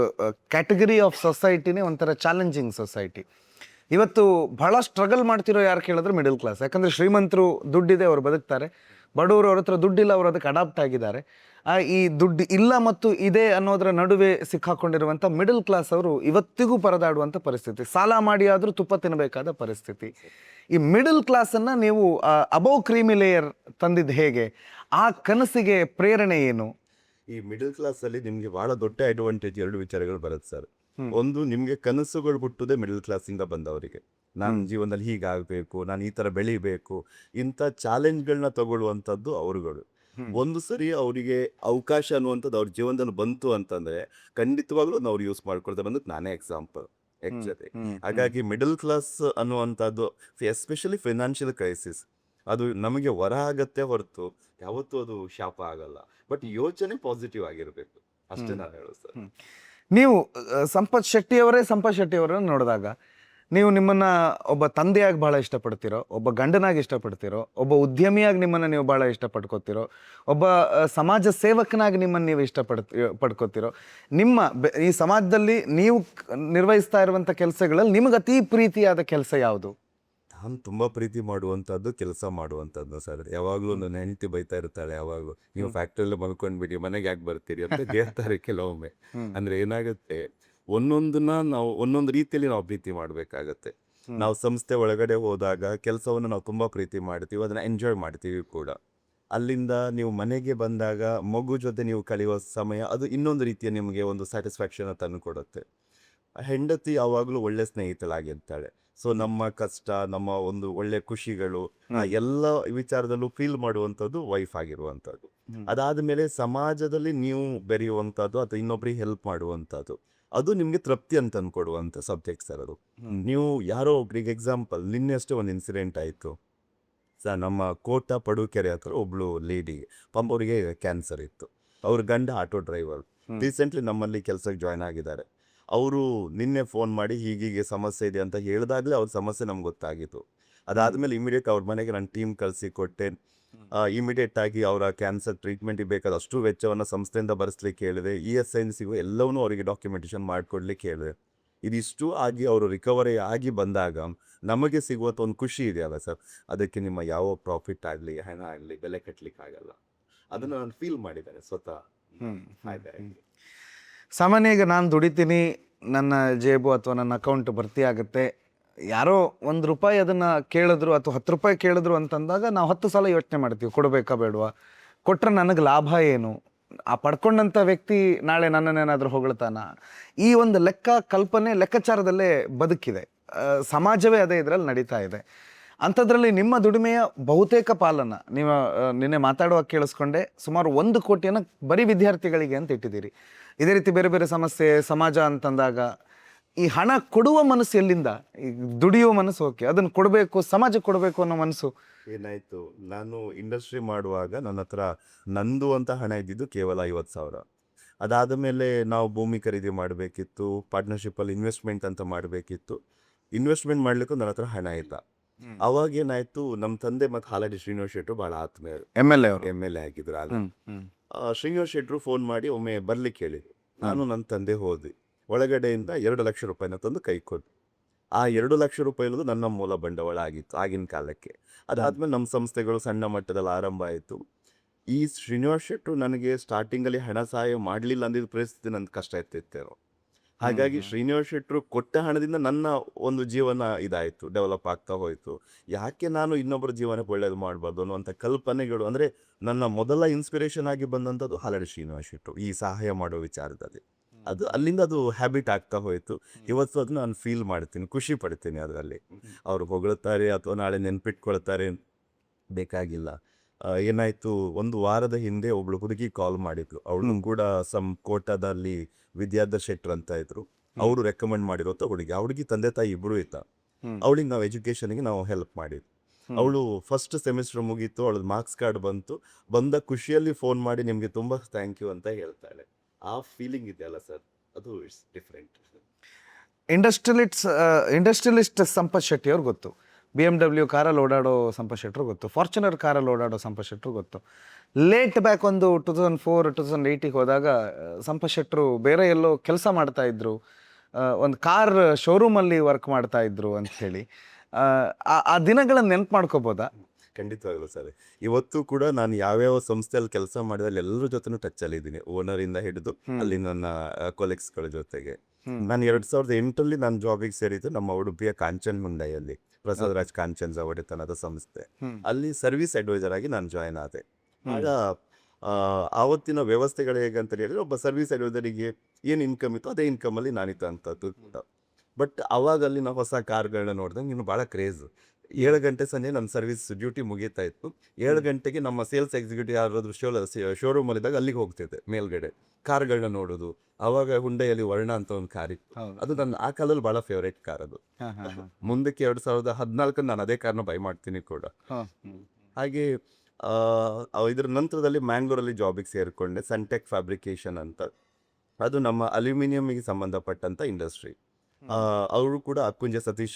ಕ್ಯಾಟಗರಿ ಆಫ್ ಸೊಸೈಟಿನೇ ಒಂಥರ ಚಾಲೆಂಜಿಂಗ್ ಸೊಸೈಟಿ. ಇವತ್ತು ಬಹಳ ಸ್ಟ್ರಗಲ್ ಮಾಡ್ತಿರೋ ಯಾರು ಕೇಳಿದ್ರೆ ಮಿಡಲ್ ಕ್ಲಾಸ್. ಯಾಕಂದರೆ ಶ್ರೀಮಂತರು ದುಡ್ಡಿದೆ, ಅವರು ಬದುಕ್ತಾರೆ. ಬಡವರು ಅವ್ರ ಹತ್ರ ದುಡ್ಡಿಲ್ಲ, ಅವರು ಅದಕ್ಕೆ ಅಡಾಪ್ಟ್ ಆಗಿದ್ದಾರೆ. ಈ ದುಡ್ಡು ಇಲ್ಲ ಮತ್ತು ಇದೆ ಅನ್ನೋದರ ನಡುವೆ ಸಿಕ್ಕಾಕೊಂಡಿರುವಂಥ ಮಿಡಲ್ ಕ್ಲಾಸ್ ಅವರು ಇವತ್ತಿಗೂ ಪರದಾಡುವಂಥ ಪರಿಸ್ಥಿತಿ. ಸಾಲ ಮಾಡಿ ಆದರೂ ತುಪ್ಪ ತಿನ್ನಬೇಕಾದ ಪರಿಸ್ಥಿತಿ. ಈ ಮಿಡಲ್ ಕ್ಲಾಸನ್ನು ನೀವು ಅಬೌವ್ ಕ್ರೀಮಿ ಲೇಯರ್ ತಂದಿದ್ದು ಹೇಗೆ? ಆ ಕನಸಿಗೆ ಪ್ರೇರಣೆ ಏನು? ಈ ಮಿಡಲ್ ಕ್ಲಾಸಲ್ಲಿ ನಿಮಗೆ ಭಾಳ ದೊಡ್ಡ ಅಡ್ವಾಂಟೇಜ್ 2 ವಿಚಾರಗಳು ಬರುತ್ತೆ ಸರ್. ಒಂದು, ನಿಮಗೆ ಕನಸುಗಳು ಹುಟ್ಟುವುದೇ ಮಿಡಲ್ ಕ್ಲಾಸಿಂದ ಬಂದವರಿಗೆ. ನಾನು ಜೀವನದಲ್ಲಿ ಹೀಗಾಗಬೇಕು, ನಾನು ಈ ಥರ ಬೆಳಿಬೇಕು, ಇಂಥ ಚಾಲೆಂಜ್ಗಳನ್ನ ತಗೊಳ್ಳುವಂಥದ್ದು ಅವರುಗಳು. ಒಂದು ಸರಿ ಅವರಿಗೆ ಅವಕಾಶ ಅನ್ನುವಂಥದ್ದು ಅವ್ರ ಜೀವನದಲ್ಲಿ ಬಂತು ಅಂತಂದರೆ ಖಂಡಿತವಾಗ್ಲೂ ಅವ್ರು ಯೂಸ್ ಮಾಡ್ಕೊಳ್ತಾರೆ ಅನ್ನೋದು ನಾನೇ ಎಕ್ಸಾಂಪಲ್ ಆ್ಯಕ್ಚುಲಿ. ಹಾಗಾಗಿ ಮಿಡಲ್ ಕ್ಲಾಸ್ ಅನ್ನುವಂಥದ್ದು, ಎಸ್ಪೆಷಲಿ ಫೈನಾನ್ಷಿಯಲ್ ಕ್ರೈಸಿಸ್, ಅದು ನಮಗೆ ವರ ಆಗತ್ತೆ ಹೊರತು ಯಾವತ್ತೂ ಅದು ಶಾಪ ಆಗಲ್ಲ. ಬಟ್ ಯೋಚನೆ ಪಾಸಿಟಿವ್ ಆಗಿರಬೇಕು, ಅಷ್ಟೇ ನಾನು ಹೇಳೋದು ಸರ್. ನೀವು ಸಂಪತ್ ಶೆಟ್ಟಿಯವರನ್ನು ನೋಡಿದಾಗ ನೀವು ನಿಮ್ಮನ್ನು ಒಬ್ಬ ತಂದೆಯಾಗಿ ಭಾಳ ಇಷ್ಟಪಡ್ತಿರೋ, ಒಬ್ಬ ಗಂಡನಾಗಿ ಇಷ್ಟಪಡ್ತಿರೋ, ಒಬ್ಬ ಉದ್ಯಮಿಯಾಗಿ ನಿಮ್ಮನ್ನು ನೀವು ಭಾಳ ಇಷ್ಟಪಡ್ಕೋತಿರೋ, ಒಬ್ಬ ಸಮಾಜ ಸೇವಕನಾಗಿ ನಿಮ್ಮನ್ನು ನೀವು ಪಡ್ಕೋತಿರೋ, ನಿಮ್ಮ ಈ ಸಮಾಜದಲ್ಲಿ ನೀವು ನಿರ್ವಹಿಸ್ತಾ ಇರುವಂಥ ಕೆಲಸಗಳಲ್ಲಿ ನಿಮಗೆ ಅತಿ ಪ್ರೀತಿಯಾದ ಕೆಲಸ ಯಾವುದು? ನಾನು ತುಂಬ ಪ್ರೀತಿ ಮಾಡುವಂಥದ್ದು ಕೆಲಸ ಮಾಡುವಂಥದ್ದು ಸರ್. ಯಾವಾಗಲೂ ನನ್ನ ಹೆಂಡತಿ ಬೈತಾ ಇರ್ತಾಳೆ, ಯಾವಾಗಲೂ ನೀವು ಫ್ಯಾಕ್ಟ್ರಿಯಲ್ಲಿ ಮಲ್ಕೊಂಡ್ಬಿಡಿ, ಮನೆಗೆ ಯಾಕೆ ಬರ್ತೀರಿ ಅಂತ ಹೇಳ್ತಾರೆ ಕೆಲವೊಮ್ಮೆ. ಅಂದರೆ ಏನಾಗುತ್ತೆ, ಒಂದೊಂದನ್ನ ನಾವು ಒಂದೊಂದು ರೀತಿಯಲ್ಲಿ ನಾವು ಪ್ರೀತಿ ಮಾಡಬೇಕಾಗತ್ತೆ. ನಾವು ಸಂಸ್ಥೆ ಒಳಗಡೆ ಹೋದಾಗ ಕೆಲಸವನ್ನು ನಾವು ತುಂಬ ಪ್ರೀತಿ ಮಾಡ್ತೀವಿ, ಅದನ್ನು ಎಂಜಾಯ್ ಮಾಡ್ತೀವಿ ಕೂಡ. ಅಲ್ಲಿಂದ ನೀವು ಮನೆಗೆ ಬಂದಾಗ ಮಗು ಜೊತೆ ನೀವು ಕಳೆಯುವ ಸಮಯ, ಅದು ಇನ್ನೊಂದು ರೀತಿಯ ನಿಮಗೆ ಒಂದು ಸ್ಯಾಟಿಸ್ಫ್ಯಾಕ್ಷನ್ ತಂದು ಕೊಡುತ್ತೆ. ಹೆಂಡತಿ ಯಾವಾಗಲೂ ಒಳ್ಳೆ ಸ್ನೇಹಿತಳಾಗಿರ್ತಾಳೆ. ಸೊ ನಮ್ಮ ಕಷ್ಟ, ನಮ್ಮ ಒಂದು ಒಳ್ಳೆ ಖುಷಿಗಳು ಆ ಎಲ್ಲ ವಿಚಾರದಲ್ಲೂ ಫೀಲ್ ಮಾಡುವಂಥದ್ದು ವೈಫ್ ಆಗಿರುವಂಥದ್ದು. ಅದಾದ್ಮೇಲೆ ಸಮಾಜದಲ್ಲಿ ನೀವು ಬೆರೆಯುವಂಥದ್ದು ಅಥವಾ ಇನ್ನೊಬ್ರಿಗೆ ಹೆಲ್ಪ್ ಮಾಡುವಂಥದ್ದು, ಅದು ನಿಮ್ಗೆ ತೃಪ್ತಿ ಅಂತ ಅನ್ಕೊಡುವಂಥ ಸಬ್ಜೆಕ್ಟ್ ಸರ್ ಅದು. ನೀವು ಯಾರೋ ಒಬ್ರಿಗೆ ಎಕ್ಸಾಂಪಲ್, ನಿನ್ನೆ ಅಷ್ಟೇ ಒಂದು ಇನ್ಸಿಡೆಂಟ್ ಆಯಿತು ಸರ್. ನಮ್ಮ ಕೋಟ ಪಡುಕೆರೆ ಹತ್ರ ಒಬ್ಳು ಲೇಡಿ ಪಾಪ, ಅವರಿಗೆ ಕ್ಯಾನ್ಸರ್ ಇತ್ತು. ಅವ್ರ ಗಂಡ ಆಟೋ ಡ್ರೈವರ್, ರೀಸೆಂಟ್ಲಿ ನಮ್ಮಲ್ಲಿ ಕೆಲಸಕ್ಕೆ ಜಾಯ್ನ್ ಆಗಿದ್ದಾರೆ. ಅವರು ನಿನ್ನೆ ಫೋನ್ ಮಾಡಿ ಹೀಗೀಗೆ ಸಮಸ್ಯೆ ಇದೆ ಅಂತ ಹೇಳಿದಾಗಲೇ ಅವ್ರ ಸಮಸ್ಯೆ ನಮ್ಗೆ ಗೊತ್ತಾಗಿತ್ತು. ಅದಾದಮೇಲೆ ಇಮಿಡಿಯೇಟ್ ಅವ್ರ ಮನೆಗೆ ನಾನು ಟೀಮ್ ಕಳಿಸಿ ಕೊಟ್ಟೆ. ಇಮಿಡಿಯೇಟ್ ಆಗಿ ಅವರ ಕ್ಯಾನ್ಸರ್ ಟ್ರೀಟ್ಮೆಂಟಿಗೆ ಬೇಕಾದ ಅಷ್ಟು ವೆಚ್ಚವನ್ನು ಸಂಸ್ಥೆಯಿಂದ ಭರಿಸ್ಲಿಕ್ಕೆ ಹೇಳಿದೆ. ESINCಗೂ ಎಲ್ಲವನ್ನೂ ಅವರಿಗೆ ಡಾಕ್ಯುಮೆಂಟೇಷನ್ ಮಾಡಿಕೊಡ್ಲಿಕ್ಕೆ ಹೇಳಿದೆ. ಇದಿಷ್ಟು ಆಗಿ ಅವರು ರಿಕವರಿ ಆಗಿ ಬಂದಾಗ ನಮಗೆ ಸಿಗುವಂಥ ಒಂದು ಖುಷಿ ಇದೆಯಲ್ಲ ಸರ್, ಅದಕ್ಕೆ ನಿಮ್ಮ ಯಾವ ಪ್ರಾಫಿಟ್ ಆಗಲಿ ಹಣ ಆಗಲಿ ಬೆಲೆ ಕಟ್ಟಲಿಕ್ಕೆ ಆಗಲ್ಲ. ಅದನ್ನು ನಾನು ಫೀಲ್ ಮಾಡಿದ್ದೇನೆ ಸ್ವತಃ. ಸಾಮಾನ್ಯ ಈಗ ನಾನು ದುಡಿತೀನಿ, ನನ್ನ ಜೇಬು ಅಥವಾ ನನ್ನ ಅಕೌಂಟ್ ಭರ್ತಿ ಆಗುತ್ತೆ, ಯಾರೋ ₹1 ಅದನ್ನು ಕೇಳಿದ್ರು ಅಥವಾ ₹10 ಕೇಳಿದ್ರು ಅಂತಂದಾಗ ನಾವು 10 ಸಲ ಯೋಚನೆ ಮಾಡ್ತೀವಿ, ಕೊಡಬೇಕಾ ಬೇಡವಾ, ಕೊಟ್ಟರೆ ನನಗೆ ಲಾಭ ಏನು, ಆ ಪಡ್ಕೊಂಡಂಥ ವ್ಯಕ್ತಿ ನಾಳೆ ನನ್ನನ್ನೇನಾದರೂ ಹೊಗಳ್ತಾನ, ಈ ಒಂದು ಕಲ್ಪನೆ ಲೆಕ್ಕಾಚಾರದಲ್ಲೇ ಬದುಕಿದೆ. ಸಮಾಜವೇ ಅದೇ ಇದರಲ್ಲಿ ನಡೀತಾ ಇದೆ. ಅಂಥದ್ರಲ್ಲಿ ನಿಮ್ಮ ದುಡಿಮೆಯ ಬಹುತೇಕ ಪಾಲನ್ನು ನೀವು ನಿನ್ನೆ ಮಾತಾಡುವಾಗ ಕೇಳಿಸ್ಕೊಂಡೆ, ಸುಮಾರು 1 ಕೋಟಿಯನ್ನು ಬರೀ ವಿದ್ಯಾರ್ಥಿಗಳಿಗೆ ಅಂತ ಇಟ್ಟಿದ್ದೀರಿ. ಇದೇ ರೀತಿ ಬೇರೆ ಬೇರೆ ಸಮಸ್ಯೆ ಸಮಾಜ ಅಂತಂದಾಗ ಈ ಹಣ ಕೊಡುವ ಮನಸ್ಸು ಎಲ್ಲಿಂದ? ಈ ದುಡಿಯುವ ಮನಸ್ಸು ಓಕೆ, ಅದನ್ನು ಕೊಡಬೇಕು, ಸಮಾಜಕ್ಕೆ ಕೊಡಬೇಕು ಅನ್ನೋ ಮನಸ್ಸು ಏನಾಯಿತು, ನಾನು ಇಂಡಸ್ಟ್ರಿ ಮಾಡುವಾಗ ನನ್ನ ಹತ್ರ ನಂದು ಅಂತ ಹಣ ಇದ್ದಿದ್ದು ಕೇವಲ 50,000. ಅದಾದ ಮೇಲೆ ನಾವು ಭೂಮಿ ಖರೀದಿ ಮಾಡಬೇಕಿತ್ತು, ಪಾರ್ಟ್ನರ್ಶಿಪ್ಪಲ್ಲಿ ಇನ್ವೆಸ್ಟ್ಮೆಂಟ್ ಅಂತ ಮಾಡಬೇಕಿತ್ತು. ಇನ್ವೆಸ್ಟ್ಮೆಂಟ್ ಮಾಡಲಿಕ್ಕೂ ನನ್ನ ಹತ್ರ ಹಣ ಇಲ್ಲ. ಅವಾಗ ಏನಾಯ್ತು, ನಮ್ಮ ತಂದೆ ಮತ್ತು ಹಾಲಾಡಿ ಶ್ರೀನಿವಾಸ್ ಶೆಟ್ಟರು ಭಾಳ ಆತ್ಮೀಯರು, MLA ಆಗಿದ್ರು ಆಗ. ಶ್ರೀನಿವಾಸ್ ಶೆಟ್ಟರು ಫೋನ್ ಮಾಡಿ ಒಮ್ಮೆ ಬರ್ಲಿಕ್ಕೆ ಹೇಳಿದ್ರು. ನಾನು ನನ್ನ ತಂದೆ ಹೋದ್ವಿ. ಒಳಗಡೆಯಿಂದ ₹2 ಲಕ್ಷ ತಂದು ಕೈ ಕೊಟ್ಟು, ಆ ₹2 ಲಕ್ಷ ನನ್ನ ಮೂಲ ಬಂಡವಾಳ ಆಗಿತ್ತು ಆಗಿನ ಕಾಲಕ್ಕೆ. ಅದಾದ್ಮೇಲೆ ನಮ್ಮ ಸಂಸ್ಥೆಗಳು ಸಣ್ಣ ಮಟ್ಟದಲ್ಲಿ ಆರಂಭ ಆಯಿತು. ಈ ಶ್ರೀನಿವಾಸ್ ಶೆಟ್ಟರು ನನಗೆ ಸ್ಟಾರ್ಟಿಂಗಲ್ಲಿ ಹಣ ಸಹಾಯ ಮಾಡಲಿಲ್ಲ ಅಂದಿದ್ದ ಪರಿಸ್ಥಿತಿ ನನ್ನ ಕಷ್ಟ ಇರ್ತಿತ್ತೇನೋ. ಹಾಗಾಗಿ ಶ್ರೀನಿವಾಸ್ ಶೆಟ್ಟರು ಕೊಟ್ಟ ಹಣದಿಂದ ನನ್ನ ಒಂದು ಜೀವನ ಇದಾಯಿತು, ಡೆವಲಪ್ ಆಗ್ತಾ ಹೋಯಿತು. ಯಾಕೆ ನಾನು ಇನ್ನೊಬ್ಬರ ಜೀವನಕ್ಕೆ ಒಳ್ಳೇದು ಮಾಡಬಾರ್ದು ಅನ್ನುವಂಥ ಕಲ್ಪನೆಗಳು, ಅಂದರೆ ನನ್ನ ಮೊದಲ ಇನ್ಸ್ಪಿರೇಷನ್ ಆಗಿ ಬಂದಂಥದ್ದು ಹಾಲಾಡಿ ಶ್ರೀನಿವಾಸ್ ಶೆಟ್ಟರು ಈ ಸಹಾಯ ಮಾಡೋ ವಿಚಾರದಲ್ಲಿ. ಅಲ್ಲಿಂದ ಅದು ಹ್ಯಾಬಿಟ್ ಆಗ್ತಾ ಹೋಯಿತು. ಇವತ್ತು ಅದನ್ನ ನಾನು ಫೀಲ್ ಮಾಡ್ತೀನಿ, ಖುಷಿ ಪಡ್ತೀನಿ ಅದರಲ್ಲಿ. ಅವರು ಹೊಗಳ್ತಾರೆ ಅಥವಾ ನಾಳೆ ನೆನ್ಪಿಟ್ಕೊಳ್ತಾರೆ ಬೇಕಾಗಿಲ್ಲ. ಏನಾಯಿತು, ಒಂದು ವಾರದ ಹಿಂದೆ ಒಬ್ಳು ಹುಡುಗಿ ಕಾಲ್ ಮಾಡಿದ್ರು. ಅವಳು ಕೂಡ ಕೋಟದಲ್ಲಿ ವಿದ್ಯಾಧರ್ ಶೆಟ್ಟರ್ ಅಂತ ಇದ್ರು, ಅವರು ರೆಕಮೆಂಡ್ ಮಾಡಿರೋಂಥ ಹುಡುಗಿ. ಆ ಹುಡುಗಿ ತಂದೆ ತಾಯಿ ಇಬ್ಬರು ಇತ್ತ. ಅವಳಿಗೆ ನಾವು ಎಜುಕೇಷನ್ಗೆ ನಾವು ಹೆಲ್ಪ್ ಮಾಡಿದ್ವಿ. ಅವಳು ಫಸ್ಟ್ ಸೆಮಿಸ್ಟರ್ ಮುಗೀತು, ಅವಳದ್ದು ಮಾರ್ಕ್ಸ್ ಕಾರ್ಡ್ ಬಂದ ಖುಷಿಯಲ್ಲಿ ಫೋನ್ ಮಾಡಿ ನಿಮಗೆ ತುಂಬ ಥ್ಯಾಂಕ್ ಯು ಅಂತ ಹೇಳ್ತಾಳೆ. ಆ ಫೀಲಿಂಗ್ ಇದೆಯಲ್ಲ ಸರ್, ಅದು it's different. Industrialist Sampath Shetty ಅವ್ರು ಗೊತ್ತು, BMW ಕಾರಲ್ಲಿ ಓಡಾಡೋ ಸಂಪತ್ ಶೆಟ್ಟರು ಗೊತ್ತು, ಫಾರ್ಚುನರ್ ಕಾರಲ್ಲಿ ಓಡಾಡೋ ಸಂಪತ್ ಶೆಟ್ಟರು ಗೊತ್ತು. ಲೇಟ್ ಬ್ಯಾಕ್ ಒಂದು 2004-2008 ಹೋದಾಗ ಸಂಪತ್ ಶೆಟ್ಟರು ಬೇರೆ ಎಲ್ಲೋ ಕೆಲಸ ಮಾಡ್ತಾ ಇದ್ರು, ಒಂದು ಕಾರ್ ಶೋರೂಮಲ್ಲಿ ವರ್ಕ್ ಮಾಡ್ತಾ ಇದ್ರು ಅಂತ ಹೇಳಿ. ಆ ದಿನಗಳನ್ನ ನೆನ್ಪು ಮಾಡ್ಕೋಬೋದಾ? ಖಂಡಿತವಾಗ್ಲೂ ಸರ್. ಇವತ್ತು ಕೂಡ ನಾನು ಯಾವ್ಯಾವ ಸಂಸ್ಥೆಯಲ್ಲಿ ಕೆಲಸ ಮಾಡಿದಲ್ಲಿ ಎಲ್ಲರ ಜೊತೆನೂ ಟಚ್ಚಲ್ಲಿ ಇದ್ದೀನಿ, ಓನರಿಂದ ಹಿಡಿದು ಅಲ್ಲಿ ನನ್ನ ಕೊಲೆಕ್ಸ್ಗಳ ಜೊತೆಗೆ. ನಾನು 2008 ನಾನು ಜಾಬಿಗೆ ಸೇರಿದ್ದು ನಮ್ಮ ಉಡುಪಿಯ ಕಾಂಚನ್ ಮುಂಡೈಯಲ್ಲಿ ಪ್ರಸಾದ್ ರಾಜ್ ಕಾಂಚನ್ಸ್ ಒಡೆತನದ ಸಂಸ್ಥೆ. ಅಲ್ಲಿ ಸರ್ವಿಸ್ ಅಡ್ವೈಸರ್ ಆಗಿ ನಾನು ಜಾಯ್ನ್ ಆದೆ. ಆಗ ಆವತ್ತಿನ ವ್ಯವಸ್ಥೆಗಳು ಹೇಗಂತ ಹೇಳಿದ್ರೆ, ಒಬ್ಬ ಸರ್ವಿಸ್ ಅಡ್ವೈಸರಿಗೆ ಏನು ಇನ್ಕಮ್ ಇತ್ತು ಅದೇ ಇನ್ಕಮಲ್ಲಿ ನಾನಿತ್ತು ಅಂಥದ್ದು. ಬಟ್ ಅವಾಗ ಅಲ್ಲಿ ನಾವು ಹೊಸ ಕಾರ್ಗಳನ್ನ ನೋಡಿದಾಗ ಇನ್ನು ಭಾಳ ಕ್ರೇಜ್. 7 ಗಂಟೆ ಸಂಜೆ ನನ್ನ ಸರ್ವಿಸ್ ಡ್ಯೂಟಿ ಮುಗೀತಾ ಇತ್ತು. 7 ಗಂಟೆಗೆ ನಮ್ಮ ಸೇಲ್ಸ್ ಎಕ್ಸಿಕ್ಯೂಟಿವ್ ಯಾರಾದರೂ ಶೋರೂಮಲ್ಲಿದ್ದಾಗ ಅಲ್ಲಿಗೆ ಹೋಗ್ತಿದ್ದೆ ಮೇಲ್ಗಡೆ ಕಾರ್ಗಳನ್ನ ನೋಡೋದು. ಆವಾಗ ಹುಂಡೈಯಲ್ಲಿ ವರ್ಣ ಅಂತ ಒಂದು ಕಾರ್ ಇತ್ತು, ಅದು ನನ್ನ ಆ ಕಾಲದಲ್ಲಿ ಭಾಳ ಫೇವ್ರೇಟ್ ಕಾರ್ ಅದು. ಮುಂದಕ್ಕೆ 2014 ನಾನು ಅದೇ ಕಾರ್ನ ಬೈ ಮಾಡ್ತೀನಿ ಕೂಡ. ಹಾಗೆ ಇದರ ನಂತರದಲ್ಲಿ ಮ್ಯಾಂಗ್ಳೂರಲ್ಲಿ ಜಾಬಿಗೆ ಸೇರಿಕೊಂಡೆ, ಸನ್ಟೆಕ್ ಫ್ಯಾಬ್ರಿಕೇಶನ್ ಅಂತ. ಅದು ನಮ್ಮ ಅಲ್ಯೂಮಿನಿಯಂಗೆ ಸಂಬಂಧಪಟ್ಟಂಥ ಇಂಡಸ್ಟ್ರಿ. ಅವರು ಕೂಡ ಅಕ್ಕುಂಜ ಸತೀಶ್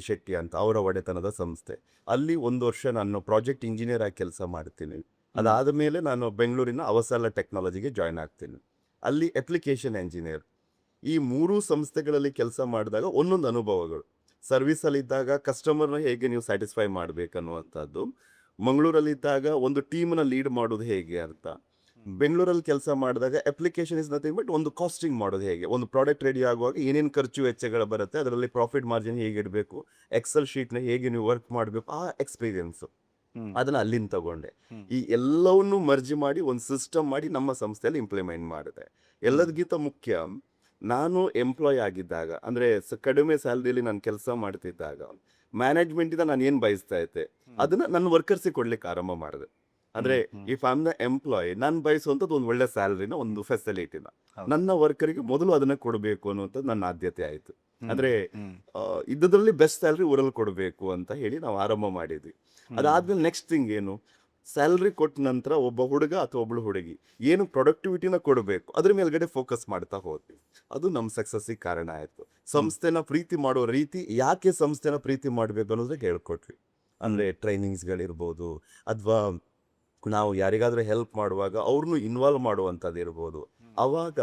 ಶೆಟ್ಟಿ ಅಂತ ಅವರ ಒಡೆತನದ ಸಂಸ್ಥೆ. ಅಲ್ಲಿ 1 ವರ್ಷ ನಾನು ಪ್ರಾಜೆಕ್ಟ್ ಇಂಜಿನಿಯರ್ ಆಗಿ ಕೆಲಸ ಮಾಡ್ತೀನಿ. ಅದಾದ ಮೇಲೆ ನಾನು ಬೆಂಗಳೂರಿನ ಅವಸಲ ಟೆಕ್ನಾಲಜಿಗೆ ಜಾಯ್ನ್ ಆಗ್ತೀನಿ, ಅಲ್ಲಿ ಅಪ್ಲಿಕೇಶನ್ ಎಂಜಿನಿಯರ್. ಈ 3 ಸಂಸ್ಥೆಗಳಲ್ಲಿ ಕೆಲಸ ಮಾಡಿದಾಗ ಒಂದೊಂದು ಅನುಭವಗಳು. ಸರ್ವಿಸಲ್ಲಿದ್ದಾಗ ಕಸ್ಟಮರ್ನ ಹೇಗೆ ನೀವು ಸ್ಯಾಟಿಸ್ಫೈ ಮಾಡಬೇಕನ್ನುವಂಥದ್ದು, ಮಂಗಳೂರಲ್ಲಿದ್ದಾಗ ಒಂದು ಟೀಮ್ನ ಲೀಡ್ ಮಾಡೋದು ಹೇಗೆ ಅಂತ, ಬೆಂಗಳೂರಲ್ಲಿ ಕೆಲಸ ಮಾಡಿದಾಗ ಅಪ್ಲಿಕೇಶನ್ ಇಸ್ ನಥಿಂಗ್ ಬಟ್ ಒಂದು ಕಾಸ್ಟಿಂಗ್ ಮಾಡೋದು ಹೇಗೆ, ಒಂದು ಪ್ರಾಡಕ್ಟ್ ರೆಡಿ ಆಗುವಾಗ ಏನೇನು ಖರ್ಚು ವೆಚ್ಚಗಳು ಬರುತ್ತೆ, ಅದರಲ್ಲಿ ಪ್ರಾಫಿಟ್ ಮಾರ್ಜಿನ್ ಹೇಗೆ ಇಡಬೇಕು, ಎಕ್ಸೆಲ್ ಶೀಟ್ನ ಹೇಗೆ ನೀವು ವರ್ಕ್ ಮಾಡಬೇಕು, ಆ ಎಕ್ಸ್ಪೀರಿಯನ್ಸು ಅದನ್ನು ಅಲ್ಲಿಂದ ತಗೊಂಡೆ. ಈ ಎಲ್ಲವನ್ನೂ ಮರ್ಜಿ ಮಾಡಿ ಒಂದು ಸಿಸ್ಟಮ್ ಮಾಡಿ ನಮ್ಮ ಸಂಸ್ಥೆಯಲ್ಲಿ ಇಂಪ್ಲಿಮೆಂಟ್ ಮಾಡಿದೆ. ಎಲ್ಲದಕ್ಕಿಂತ ಮುಖ್ಯ, ನಾನು ಎಂಪ್ಲಾಯ್ ಆಗಿದ್ದಾಗ ಅಂದರೆ ಕಡಿಮೆ ಸ್ಯಾಲ್ರಿಯಲ್ಲಿ ನಾನು ಕೆಲಸ ಮಾಡ್ತಿದ್ದಾಗ ಮ್ಯಾನೇಜ್ಮೆಂಟಿಂದ ನಾನು ಏನು ಬಯಸ್ತಾ ಇದ್ದೆ ಅದನ್ನ ನನ್ನ ವರ್ಕರ್ಸಿಗೆ ಕೊಡ್ಲಿಕ್ಕೆ ಆರಂಭ ಮಾಡಿದೆ. ಅಂದರೆ if I am the employ ನಾನು ಬಯಸುವಂಥದ್ದು ಒಂದು ಒಳ್ಳೆ ಸ್ಯಾಲ್ರಿನ, ಒಂದು ಫೆಸಿಲಿಟಿನ ನನ್ನ ವರ್ಕರಿಗೆ ಮೊದಲು ಅದನ್ನ ಕೊಡಬೇಕು ಅನ್ನುವಂಥದ್ದು ನನ್ನ ಆದ್ಯತೆ ಆಯಿತು. ಅಂದರೆ ಇದ್ದದ್ರಲ್ಲಿ ಬೆಸ್ಟ್ ಸ್ಯಾಲ್ರಿ ಊರಲ್ಲಿ ಕೊಡಬೇಕು ಅಂತ ಹೇಳಿ ನಾವು ಆರಂಭ ಮಾಡಿದ್ವಿ. ಅದಾದ್ಮೇಲೆ ನೆಕ್ಸ್ಟ್ ಥಿಂಗ್ ಏನು, ಸ್ಯಾಲ್ರಿ ಕೊಟ್ಟ ನಂತರ ಒಬ್ಬ ಹುಡುಗ ಅಥವಾ ಒಬ್ಬಳು ಹುಡುಗಿ ಏನು ಪ್ರೊಡಕ್ಟಿವಿಟಿನ ಕೊಡಬೇಕು ಅದ್ರ ಮೇಲ್ಗಡೆ ಫೋಕಸ್ ಮಾಡ್ತಾ ಹೋದ್ವಿ. ಅದು ನಮ್ಮ ಸಕ್ಸಸ್ಸಿಗೆ ಕಾರಣ ಆಯಿತು. ಸಂಸ್ಥೆನ ಪ್ರೀತಿ ಮಾಡೋ ರೀತಿ, ಯಾಕೆ ಸಂಸ್ಥೆನ ಪ್ರೀತಿ ಮಾಡಬೇಕು ಅನ್ನೋದಕ್ಕೆ ಹೇಳ್ಕೊಟ್ವಿ. ಅಂದರೆ ಟ್ರೈನಿಂಗ್ಸ್ಗಳಿರ್ಬೋದು, ಅಥವಾ ನಾವು ಯಾರಿಗಾದ್ರೂ ಹೆಲ್ಪ್ ಮಾಡುವಾಗ ಅವ್ರನ್ನೂ ಇನ್ವಾಲ್ವ್ ಮಾಡುವಂಥದ್ದು ಇರ್ಬೋದು. ಅವಾಗ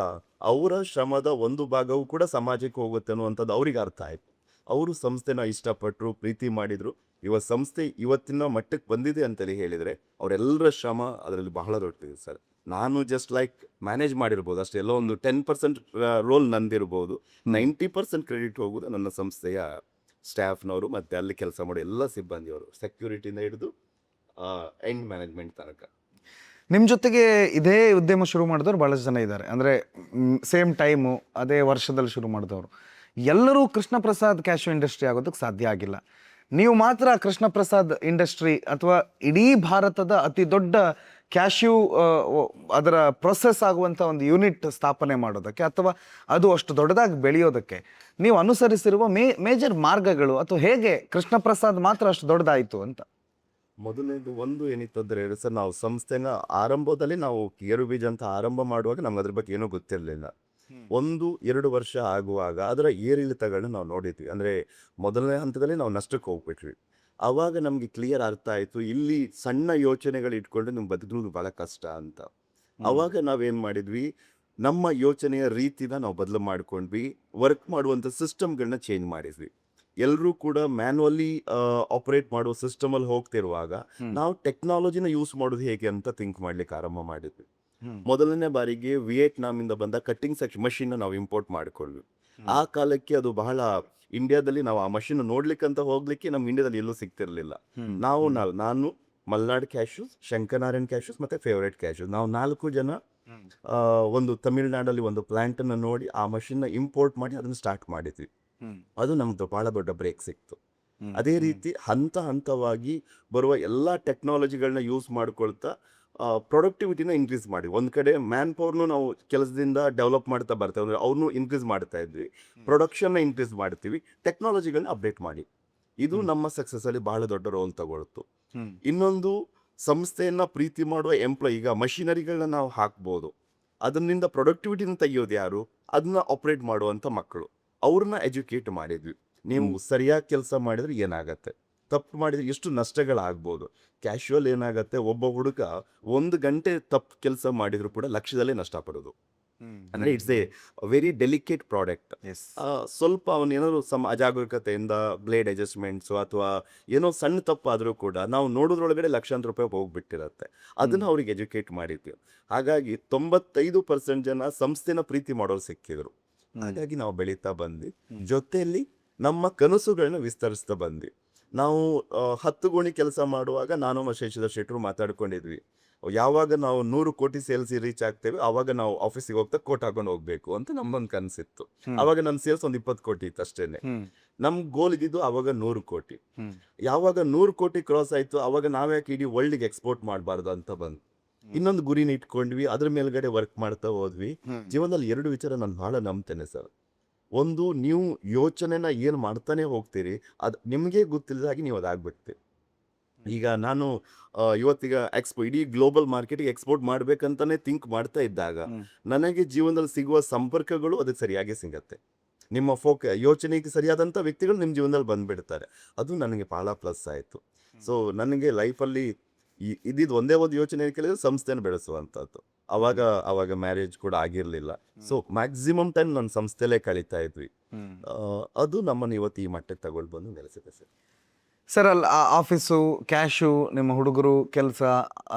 ಅವರ ಶ್ರಮದ ಒಂದು ಭಾಗವೂ ಕೂಡ ಸಮಾಜಕ್ಕೆ ಹೋಗುತ್ತೆ ಅನ್ನುವಂಥದ್ದು ಅವ್ರಿಗೆ ಅರ್ಥ ಆಯ್ತು. ಅವರು ಸಂಸ್ಥೆನ ಇಷ್ಟಪಟ್ಟರು, ಪ್ರೀತಿ ಮಾಡಿದ್ರು. ಸಂಸ್ಥೆ ಇವತ್ತಿನ ಮಟ್ಟಕ್ಕೆ ಬಂದಿದೆ ಅಂತೇಳಿ ಹೇಳಿದರೆ ಅವರೆಲ್ಲರ ಶ್ರಮ ಅದರಲ್ಲಿ ಬಹಳ ದೊಡ್ಡದಿದೆ ಸರ್. ನಾನು ಜಸ್ಟ್ ಲೈಕ್ ಮ್ಯಾನೇಜ್ ಮಾಡಿರ್ಬೋದು ಅಷ್ಟೇ, ಎಲ್ಲೋ ಒಂದು 10% ರೋಲ್ ನಂದಿರ್ಬೋದು. 90% ಕ್ರೆಡಿಟ್ ಹೋಗೋದು ನನ್ನ ಸಂಸ್ಥೆಯ ಸ್ಟಾಫ್ನವರು ಮತ್ತು ಅಲ್ಲಿ ಕೆಲಸ ಮಾಡೋ ಎಲ್ಲ ಸಿಬ್ಬಂದಿಯವರು, ಸೆಕ್ಯೂರಿಟಿಯಿಂದ ಹಿಡಿದು ಎಂಡ್ ಮ್ಯಾನೇಜ್ಮೆಂಟ್ ತನಕ. ನಿಮ್ಮ ಜೊತೆಗೆ ಇದೇ ಉದ್ಯಮ ಶುರು ಮಾಡಿದವರು ಭಾಳಷ್ಟು ಜನ ಇದ್ದಾರೆ. ಅಂದರೆ ಸೇಮ್ ಟೈಮು ಅದೇ ವರ್ಷದಲ್ಲಿ ಶುರು ಮಾಡಿದವರು ಎಲ್ಲರೂ ಕೃಷ್ಣ ಪ್ರಸಾದ್ ಕ್ಯಾಶ್ಯೂ ಇಂಡಸ್ಟ್ರಿ ಆಗೋದಕ್ಕೆ ಸಾಧ್ಯ ಆಗಿಲ್ಲ. ನೀವು ಮಾತ್ರ ಕೃಷ್ಣ ಪ್ರಸಾದ್ ಇಂಡಸ್ಟ್ರಿ ಅಥವಾ ಇಡೀ ಭಾರತದ ಅತಿ ದೊಡ್ಡ ಕ್ಯಾಶ್ಯೂ ಅದರ ಪ್ರೊಸೆಸ್ ಆಗುವಂಥ ಒಂದು ಯೂನಿಟ್ ಸ್ಥಾಪನೆ ಮಾಡೋದಕ್ಕೆ ಅಥವಾ ಅದು ಅಷ್ಟು ದೊಡ್ಡದಾಗಿ ಬೆಳೆಯೋದಕ್ಕೆ ನೀವು ಅನುಸರಿಸಿರುವ ಮೇಜರ್ ಮಾರ್ಗಗಳು, ಅಥವಾ ಹೇಗೆ ಕೃಷ್ಣ ಪ್ರಸಾದ್ ಮಾತ್ರ ಅಷ್ಟು ದೊಡ್ಡದಾಯಿತು ಅಂತ? ಮೊದಲನೇದು ಒಂದು ಏನಿತ್ತಂದ್ರೆ ಸರ್, ನಾವು ಸಂಸ್ಥೆನ ಆರಂಭದಲ್ಲಿ ನಾವು ಗೇರು ಬೀಜ ಅಂತ ಆರಂಭ ಮಾಡುವಾಗ ನಮ್ಗೆ ಅದ್ರ ಬಗ್ಗೆ ಏನೂ ಗೊತ್ತಿರಲಿಲ್ಲ. 1-2 ವರ್ಷ ಆಗುವಾಗ ಅದರ ಏರಿಳಿತಗಳನ್ನ ನಾವು ನೋಡಿದ್ವಿ. ಅಂದರೆ ಮೊದಲನೇ ಹಂತದಲ್ಲಿ ನಾವು ನಷ್ಟಕ್ಕೆ ಹೋಗ್ಬಿಟ್ವಿ. ಆವಾಗ ನಮಗೆ ಕ್ಲಿಯರ್ ಅರ್ಥ ಆಯಿತು, ಇಲ್ಲಿ ಸಣ್ಣ ಯೋಚನೆಗಳು ಇಟ್ಕೊಂಡು ನಿಮ್ಗೆ ಬದುಕೋದು ಭಾಳ ಕಷ್ಟ ಅಂತ. ಆವಾಗ ನಾವೇನು ಮಾಡಿದ್ವಿ, ನಮ್ಮ ಯೋಚನೆಯ ರೀತಿನ ನಾವು ಬದಲು ಮಾಡ್ಕೊಂಡ್ವಿ. ವರ್ಕ್ ಮಾಡುವಂಥ ಸಿಸ್ಟಮ್ಗಳನ್ನ ಚೇಂಜ್ ಮಾಡಿದ್ವಿ. ಎಲ್ಲರೂ ಕೂಡ ಮ್ಯಾನ್ಯುವಲಿ ಆಪರೇಟ್ ಮಾಡುವ ಸಿಸ್ಟಮಲ್ಲಿ ಹೋಗ್ತಿರುವಾಗ ನಾವು ಟೆಕ್ನಾಲಜಿನ ಯೂಸ್ ಮಾಡೋದು ಹೇಗೆ ಅಂತ ಥಿಂಕ್ ಮಾಡ್ಲಿಕ್ಕೆ ಆರಂಭ ಮಾಡಿದ್ವಿ. ಮೊದಲನೇ ಬಾರಿಗೆ ವಿಯೆಟ್ನಾಮಿಂದ ಬಂದ ಕಟ್ಟಿಂಗ್ ಸೆಕ್ಷನ್ ಮಷಿನ್ ನಾವು ಇಂಪೋರ್ಟ್ ಮಾಡಿಕೊಂಡ್ವಿ. ಆ ಕಾಲಕ್ಕೆ ಅದು ಬಹಳ ಇಂಡಿಯಾದಲ್ಲಿ ನಾವು ಆ ಮಷಿನ್ ನೋಡ್ಲಿಕ್ಕಂತ ಹೋಗ್ಲಿಕ್ಕೆ ನಮ್ಮ ಇಂಡಿಯಾದಲ್ಲಿ ಎಲ್ಲೂ ಸಿಗ್ತಿರ್ಲಿಲ್ಲ. ನಾನು ಮಲ್ನಾಡ್ ಕ್ಯಾಶ್ಯೂಸ್, ಶಂಕರನಾರಾಯಣ್ ಕ್ಯಾಶ್ಯೂಸ್ ಮತ್ತೆ ಫೇವರೇಟ್ ಕ್ಯಾಶ್ಯೂಸ್, ನಾವು 4 ಜನ ಒಂದು ತಮಿಳ್ನಾಡಲ್ಲಿ ಒಂದು ಪ್ಲಾಂಟ್ ಅನ್ನು ನೋಡಿ ಆ ಮಷಿನ್ನ ಇಂಪೋರ್ಟ್ ಮಾಡಿ ಅದನ್ನು ಸ್ಟಾರ್ಟ್ ಮಾಡಿದ್ವಿ. ಅದು ನಮ್ದು ಬಹಳ ದೊಡ್ಡ ಬ್ರೇಕ್ ಸಿಕ್ತು. ಅದೇ ರೀತಿ ಹಂತ ಹಂತವಾಗಿ ಬರುವ ಎಲ್ಲ ಟೆಕ್ನಾಲಜಿಗಳನ್ನ ಯೂಸ್ ಮಾಡ್ಕೊಳ್ತಾ ಪ್ರೊಡಕ್ಟಿವಿಟಿನ ಇನ್ಕ್ರೀಸ್ ಮಾಡಿ, ಒಂದು ಕಡೆ ಮ್ಯಾನ್ ಪವರ್ನು ನಾವು ಕೆಲಸದಿಂದ ಡೆವಲಪ್ ಮಾಡ್ತಾ ಬರ್ತೇವೆ, ಅಂದರೆ ಅವ್ರನ್ನೂ ಇನ್ಕ್ರೀಸ್ ಮಾಡ್ತಾ ಇದ್ವಿ. ಪ್ರೊಡಕ್ಷನ್ನ ಇನ್ಕ್ರೀಸ್ ಮಾಡ್ತೀವಿ, ಟೆಕ್ನಾಲಜಿಗಳನ್ನ ಅಪ್ಡೇಟ್ ಮಾಡಿ. ಇದು ನಮ್ಮ ಸಕ್ಸಸ್ಸಲ್ಲಿ ಬಹಳ ದೊಡ್ಡ ರೋಲ್ ತಗೊಳ್ತು. ಇನ್ನೊಂದು, ಸಂಸ್ಥೆಯನ್ನು ಪ್ರೀತಿ ಮಾಡುವ ಎಂಪ್ಲಾಯ್, ಈಗ ಮಷಿನರಿಗಳನ್ನ ನಾವು ಹಾಕ್ಬೋದು, ಅದರಿಂದ ಪ್ರೊಡಕ್ಟಿವಿಟಿನ ತೆಗೆಯೋದು ಯಾರು, ಅದನ್ನ ಆಪ್ರೇಟ್ ಮಾಡುವಂಥ ಮಕ್ಕಳು, ಅವ್ರನ್ನ ಎಜುಕೇಟ್ ಮಾಡಿದ್ವಿ. ನೀವು ಸರಿಯಾಗಿ ಕೆಲಸ ಮಾಡಿದ್ರೆ ಏನಾಗತ್ತೆ, ತಪ್ಪು ಮಾಡಿದ್ರೆ ಎಷ್ಟು ನಷ್ಟಗಳಾಗ್ಬೋದು. ಕ್ಯಾಶುವಲ್ ಏನಾಗತ್ತೆ, ಒಬ್ಬ ಹುಡುಗ 1 ಗಂಟೆ ತಪ್ಪು ಕೆಲಸ ಮಾಡಿದ್ರು ಕೂಡ ಲಕ್ಷದಲ್ಲೇ ನಷ್ಟ ಪಡೋದು. ಅಂದರೆ it's A very delicate product. ಸ್ವಲ್ಪ ಅವನೇನಾದ್ರು ಅಜಾಗರೂಕತೆಯಿಂದ ಬ್ಲೇಡ್ ಅಡ್ಜಸ್ಟ್ಮೆಂಟ್ಸು ಅಥವಾ ಏನೋ ಸಣ್ಣ ತಪ್ಪಾದರೂ ಕೂಡ ನಾವು ನೋಡೋದ್ರೊಳಗಡೆ ಲಕ್ಷಾಂತರ ರೂಪಾಯಿ ಹೋಗ್ಬಿಟ್ಟಿರತ್ತೆ. ಅದನ್ನು ಅವ್ರಿಗೆ ಎಜುಕೇಟ್ ಮಾಡಿದ್ವಿ. ಹಾಗಾಗಿ 95% ಜನ ಸಂಸ್ಥೆನ ಪ್ರೀತಿ ಮಾಡೋರು ಸಿಕ್ಕಿದ್ರು. ಹಾಗಾಗಿ ನಾವು ಬೆಳೀತಾ ಬಂದ್ವಿ. ಜೊತೆಯಲ್ಲಿ ನಮ್ಮ ಕನಸುಗಳನ್ನ ವಿಸ್ತರಿಸ್ತಾ ಬಂದ್ವಿ. ನಾವು 10 ಗೋಣಿ ಕೆಲಸ ಮಾಡುವಾಗ ನಾನು ಮತ್ತು ಶಶಿಧರ್ ಶೆಟ್ಟರು ಮಾತಾಡ್ಕೊಂಡಿದ್ವಿ, ಯಾವಾಗ ನಾವು 100 ಕೋಟಿ ಸೇಲ್ಸ್ ರೀಚ್ ಆಗ್ತೇವೆ ಆವಾಗ ನಾವು ಆಫೀಸಿಗೆ ಹೋಗ್ತಾ ಕೋಟ್ ಹಾಕೊಂಡು ಹೋಗ್ಬೇಕು ಅಂತ ನಮ್ಮೊಂದು ಕನಸಿತ್ತು. ಆವಾಗ ನನ್ನ ಸೇಲ್ಸ್ ಒಂದು 20 ಕೋಟಿ ಇತ್ತು ಅಷ್ಟೇನೆ. ನಮ್ ಗೋಲ್ ಇದ್ದಿದ್ದು ಆವಾಗ 100 ಕೋಟಿ. ಯಾವಾಗ 100 ಕೋಟಿ ಕ್ರಾಸ್ ಆಯ್ತು ಆವಾಗ ನಾವ್ಯಾಕೆ ಇಡೀ ವರ್ಲ್ಡ್ಗೆ ಎಕ್ಸ್ಪೋರ್ಟ್ ಮಾಡಬಾರ್ದು ಅಂತ ಬಂದು ಇನ್ನೊಂದು ಗುರಿನ ಇಟ್ಕೊಂಡ್ವಿ. ಅದ್ರ ಮೇಲ್ಗಡೆ ವರ್ಕ್ ಮಾಡ್ತಾ ಹೋದ್ವಿ. ಜೀವನದಲ್ಲಿ 2 ವಿಚಾರ ನಾನು ಬಹಳ ನಂಬ್ತೇನೆ ಸರ್. ಒಂದು, ನೀವು ಯೋಚನೆನ ಏನು ಮಾಡ್ತಾನೆ ಹೋಗ್ತೀರಿ, ಅದು ನಿಮಗೆ ಗೊತ್ತಿಲ್ಲದಾಗಿ ನೀವು ಅದಾಗ್ಬಿಡ್ತೀರಿ. ಈಗ ನಾನು ಇವತ್ತೀಗ ಇಡೀ ಗ್ಲೋಬಲ್ ಮಾರ್ಕೆಟಿಗೆ ಎಕ್ಸ್ಪೋರ್ಟ್ ಮಾಡ್ಬೇಕಂತಾನೆ ಥಿಂಕ್ ಮಾಡ್ತಾ ಇದ್ದಾಗ ನನಗೆ ಜೀವನದಲ್ಲಿ ಸಿಗುವ ಸಂಪರ್ಕಗಳು ಅದಕ್ಕೆ ಸರಿಯಾಗಿ ಸಿಗತ್ತೆ. ನಿಮ್ಮ ಯೋಚನೆಗೆ ಸರಿಯಾದಂಥ ವ್ಯಕ್ತಿಗಳು ನಿಮ್ಮ ಜೀವನದಲ್ಲಿ ಬಂದ್ಬಿಡ್ತಾರೆ. ಅದು ನನಗೆ ಬಹಳ ಪ್ಲಸ್ ಆಯಿತು. ಸೊ ನನಗೆ ಲೈಫಲ್ಲಿ ಇದ್ದಿದ್ದು ಒಂದೇ ಒಂದು ಯೋಚನೆ ಕೇಳಿದ್ರೆ ಸಂಸ್ಥೆನ ಬೆಳೆಸುವಂಥದ್ದು. ಅವಾಗ ಮ್ಯಾರೇಜ್ ಕೂಡ ಆಗಿರಲಿಲ್ಲ. ಸೊ ಮ್ಯಾಕ್ಸಿಮಮ್ ಟೈಮ್ ನನ್ನ ಸಂಸ್ಥೆಲೇ ಕಳೀತಾ ಇದ್ವಿ. ಅದು ನಮ್ಮನ್ನು ಇವತ್ತು ಈ ಮಟ್ಟಕ್ಕೆ ತಗೊಂಡು ಬಂದು ನೆಲೆಸಿದೆ ಸರ್. ಸರ್, ಅಲ್ಲಿ ಆಫೀಸು, ಕ್ಯಾಶು, ನಿಮ್ಮ ಹುಡುಗರು ಕೆಲಸ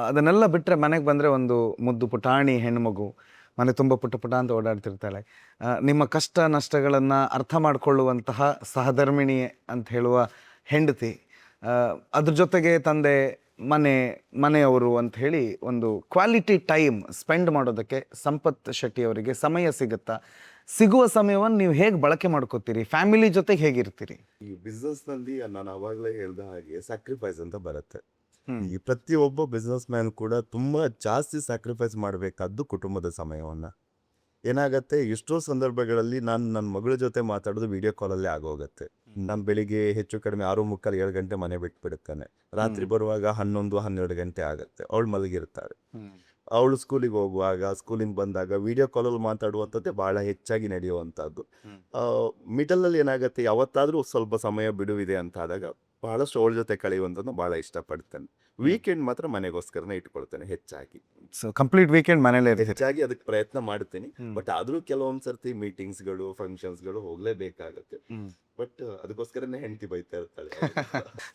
ಅದನ್ನೆಲ್ಲ ಬಿಟ್ಟರೆ ಮನೆಗೆ ಬಂದರೆ ಒಂದು ಮುದ್ದು ಪುಟಾಣಿ ಹೆಣ್ಮಗು ಮನೆ ತುಂಬ ಪುಟ್ಟ ಅಂತ ಓಡಾಡ್ತಿರ್ತಾಳೆ. ನಿಮ್ಮ ಕಷ್ಟ ನಷ್ಟಗಳನ್ನು ಅರ್ಥ ಮಾಡಿಕೊಳ್ಳುವಂತಹ ಸಹಧರ್ಮಿಣಿ ಅಂತ ಹೇಳುವ ಹೆಂಡತಿ, ಅದ್ರ ಜೊತೆಗೆ ತಂದೆ, ಮನೆಯವರು ಅಂತ ಹೇಳಿ ಒಂದು ಕ್ವಾಲಿಟಿ ಟೈಮ್ ಸ್ಪೆಂಡ್ ಮಾಡೋದಕ್ಕೆ ಸಂಪತ್ ಶೆಟ್ಟಿ ಅವರಿಗೆ ಸಮಯ ಸಿಗುತ್ತಾ? ಸಿಗುವ ಸಮಯವನ್ನು ನೀವು ಹೇಗೆ ಬಳಕೆ ಮಾಡ್ಕೋತೀರಿ, ಫ್ಯಾಮಿಲಿ ಜೊತೆಗೆ ಹೇಗಿರ್ತೀರಿ? ಈ ಬಿಸ್ನೆಸ್ ನಲ್ಲಿ ನಾನು ಅವಾಗಲೇ ಹೇಳ್ದ ಹಾಗೆ ಸ್ಯಾಕ್ರಿಫೈಸ್ ಅಂತ ಬರುತ್ತೆ. ಹ್ಮ್. ಈ ಪ್ರತಿಯೊಬ್ಬ ಬಿಸ್ನೆಸ್ ಮ್ಯಾನ್ ಕೂಡ ತುಂಬಾ ಜಾಸ್ತಿ ಸ್ಯಾಕ್ರಿಫೈಸ್ ಮಾಡಬೇಕಾದ್ದು ಕುಟುಂಬದ ಸಮಯವನ್ನ. ಏನಾಗತ್ತೆ, ಎಷ್ಟೋ ಸಂದರ್ಭಗಳಲ್ಲಿ ನಾನು ನನ್ನ ಮಗಳ ಜೊತೆ ಮಾತಾಡೋದು ವಿಡಿಯೋ ಕಾಲಲ್ಲೇ ಆಗೋಗತ್ತೆ. ನಾನು ಬೆಳಿಗ್ಗೆ ಹೆಚ್ಚು ಕಡಿಮೆ 6:45 7 ಗಂಟೆ ಮನೆ ಬಿಟ್ಟು ಬಿಡುತ್ತಾನೆ. ರಾತ್ರಿ ಬರುವಾಗ 11 12 ಗಂಟೆ ಆಗತ್ತೆ. ಅವಳು ಮಲಗಿರ್ತಾಳೆ. ಅವಳು ಸ್ಕೂಲಿಗೆ ಹೋಗುವಾಗ, ಸ್ಕೂಲಿಂದ ಬಂದಾಗ ವಿಡಿಯೋ ಕಾಲಲ್ಲಿ ಮಾತಾಡುವಂಥದ್ದೇ ಭಾಳ ಹೆಚ್ಚಾಗಿ ನಡೆಯುವಂಥದ್ದು. ಮಿಡಲಲ್ಲಿ ಏನಾಗುತ್ತೆ, ಯಾವತ್ತಾದರೂ ಸ್ವಲ್ಪ ಸಮಯ ಬಿಡುವಿದೆ ಅಂತ ಆದಾಗ ಬಹಳಷ್ಟು ಅವಳ ಜೊತೆ ಕಳೆಯುವಂಥದ್ದು ಭಾಳ ಇಷ್ಟಪಡ್ತೇನೆ. ವೀಕೆಂಡ್ ಮಾತ್ರ ಮನೆಗೋಸ್ಕರನೇ ಇಟ್ಕೊಳ್ತೇನೆ ಹೆಚ್ಚಾಗಿ. ಸೊ ಕಂಪ್ಲೀಟ್ ವೀಕೆಂಡ್ ಮನೇಲೇ ಇರ್ತೀರಿ? ಹೆಚ್ಚಾಗಿ ಅದಕ್ಕೆ ಪ್ರಯತ್ನ ಮಾಡ್ತೀನಿ. ಬಟ್ ಆದ್ರೂ ಕೆಲವೊಂದ್ ಸರ್ತಿ ಮೀಟಿಂಗ್ಸ್ಗಳು, ಫಂಕ್ಷನ್ಸ್ಗಳು ಹೋಗ್ಲೇಬೇಕಾಗತ್ತೆ. ಬಟ್ ಅದಕ್ಕೋಸ್ಕರನೇ ಹೆಂಡತಿ ಬೈತಾ ಇರ್ತಾಳೆ.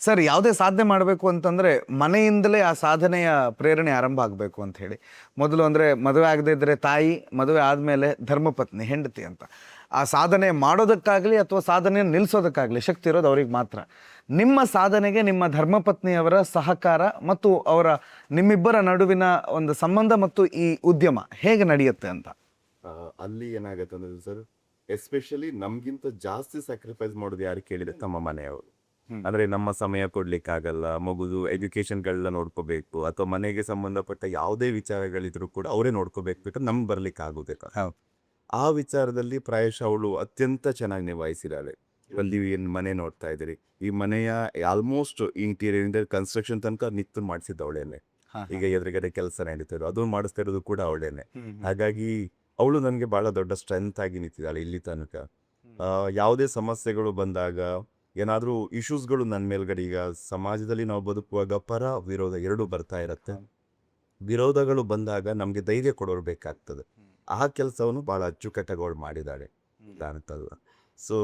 ಸರ್, ಯಾವುದೇ ಸಾಧನೆ ಮಾಡಬೇಕು ಅಂತಂದರೆ ಮನೆಯಿಂದಲೇ ಆ ಸಾಧನೆಯ ಪ್ರೇರಣೆ ಆರಂಭ ಆಗಬೇಕು ಅಂತ ಹೇಳಿ. ಮೊದಲು ಅಂದರೆ ಮದುವೆ ಆಗದೇ ಇದ್ದರೆ ತಾಯಿ, ಮದುವೆ ಆದಮೇಲೆ ಧರ್ಮಪತ್ನಿ, ಹೆಂಡತಿ ಅಂತ. ಆ ಸಾಧನೆ ಮಾಡೋದಕ್ಕಾಗಲಿ ಅಥವಾ ಸಾಧನೆಯನ್ನು ನಿಲ್ಲಿಸೋದಕ್ಕಾಗಲಿ ಶಕ್ತಿ ಇರೋದು ಅವ್ರಿಗೆ ಮಾತ್ರ. ನಿಮ್ಮ ಸಾಧನೆಗೆ ನಿಮ್ಮ ಧರ್ಮಪತ್ನಿಯವರ ಸಹಕಾರ ಮತ್ತು ಅವರ ನಿಮ್ಮಿಬ್ಬರ ನಡುವಿನ ಒಂದು ಸಂಬಂಧ ಮತ್ತು ಈ ಉದ್ಯಮ ಹೇಗೆ ನಡೆಯುತ್ತೆ ಅಂತ? ಅಲ್ಲಿ ಏನಾಗತ್ತೆ ಅಂದ್ರೆ ಸರ್, ಎಸ್ಪೆಷಲಿ ನಮ್ಗಿಂತ ಜಾಸ್ತಿ ಸ್ಯಾಕ್ರಿಫೈಸ್ ಮಾಡೋದು ಯಾರು ಕೇಳಿದ್ರೆ ನಮ್ಮ ಮನೆಯವರು. ಅಂದ್ರೆ ನಮ್ಮ ಸಮಯ ಕೊಡ್ಲಿಕ್ಕಾಗಲ್ಲ, ಮಗುದು ಎಜುಕೇಶನ್ಗಳನ್ನ ನೋಡ್ಕೋಬೇಕು, ಅಥವಾ ಮನೆಗೆ ಸಂಬಂಧಪಟ್ಟ ಯಾವುದೇ ವಿಚಾರಗಳಿದ್ರು ಕೂಡ ಅವರೇ ನೋಡ್ಕೋಬೇಕು, ಬಿಟ್ಟು ನಮ್ಗೆ ಬರ್ಲಿಕ್ಕೆ ಆಗೋದಿಲ್ಲ. ಆ ವಿಚಾರದಲ್ಲಿ ಪ್ರಾಯಶಃ ಅವಳು ಅತ್ಯಂತ ಚೆನ್ನಾಗಿ ನಿಭಾಯಿಸಿದ್ದಾಳೆ. ಅಲ್ಲಿ ಏನ್ ಮನೆ ನೋಡ್ತಾ ಇದ್ದೀರಿ, ಈ ಮನೆಯ ಆಲ್ಮೋಸ್ಟ್ ಇಂಟೀರಿಯರ್ ಇಂದ ಕನ್ಸ್ಟ್ರಕ್ಷನ್ ತನಕ ನಿತ್ತು ಮಾಡಿಸಿದ್ದು ಅವಳೇನೆ. ಈಗ ಎದುರುಗಡೆ ಕೆಲಸ ನಡೀತಾ ಇರೋದು ಅದನ್ನು ಮಾಡಿಸ್ತಾ ಇರೋದು ಕೂಡ ಅವಳೇನೆ. ಹಾಗಾಗಿ ಅವಳು ನನಗೆ ಬಹಳ ದೊಡ್ಡ ಸ್ಟ್ರೆಂತ್ ಆಗಿ ನಿಂತಿದ್ದಾಳೆ ಇಲ್ಲಿ ತನಕ. ಯಾವುದೇ ಸಮಸ್ಯೆಗಳು ಬಂದಾಗ, ಏನಾದರೂ ಇಶ್ಯೂಸ್ಗಳು ನನ್ನ ಮೇಲ್ಗಡೆ, ಈಗ ಸಮಾಜದಲ್ಲಿ ನಾವು ಬದುಕುವಾಗ ಪರ ವಿರೋಧ ಎರಡೂ ಬರ್ತಾ ಇರತ್ತೆ. ವಿರೋಧಗಳು ಬಂದಾಗ ನಮಗೆ ಧೈರ್ಯ ಕೊಡೋರು ಬೇಕಾಗ್ತದೆ. ಆ ಕೆಲಸವನ್ನು ಭಾಳ ಅಚ್ಚುಕಟ್ಟಾಗಿ ಅವಳು ಮಾಡಿದ್ದಾಳೆ ಅಂತಲ್ಲ. ಸೊ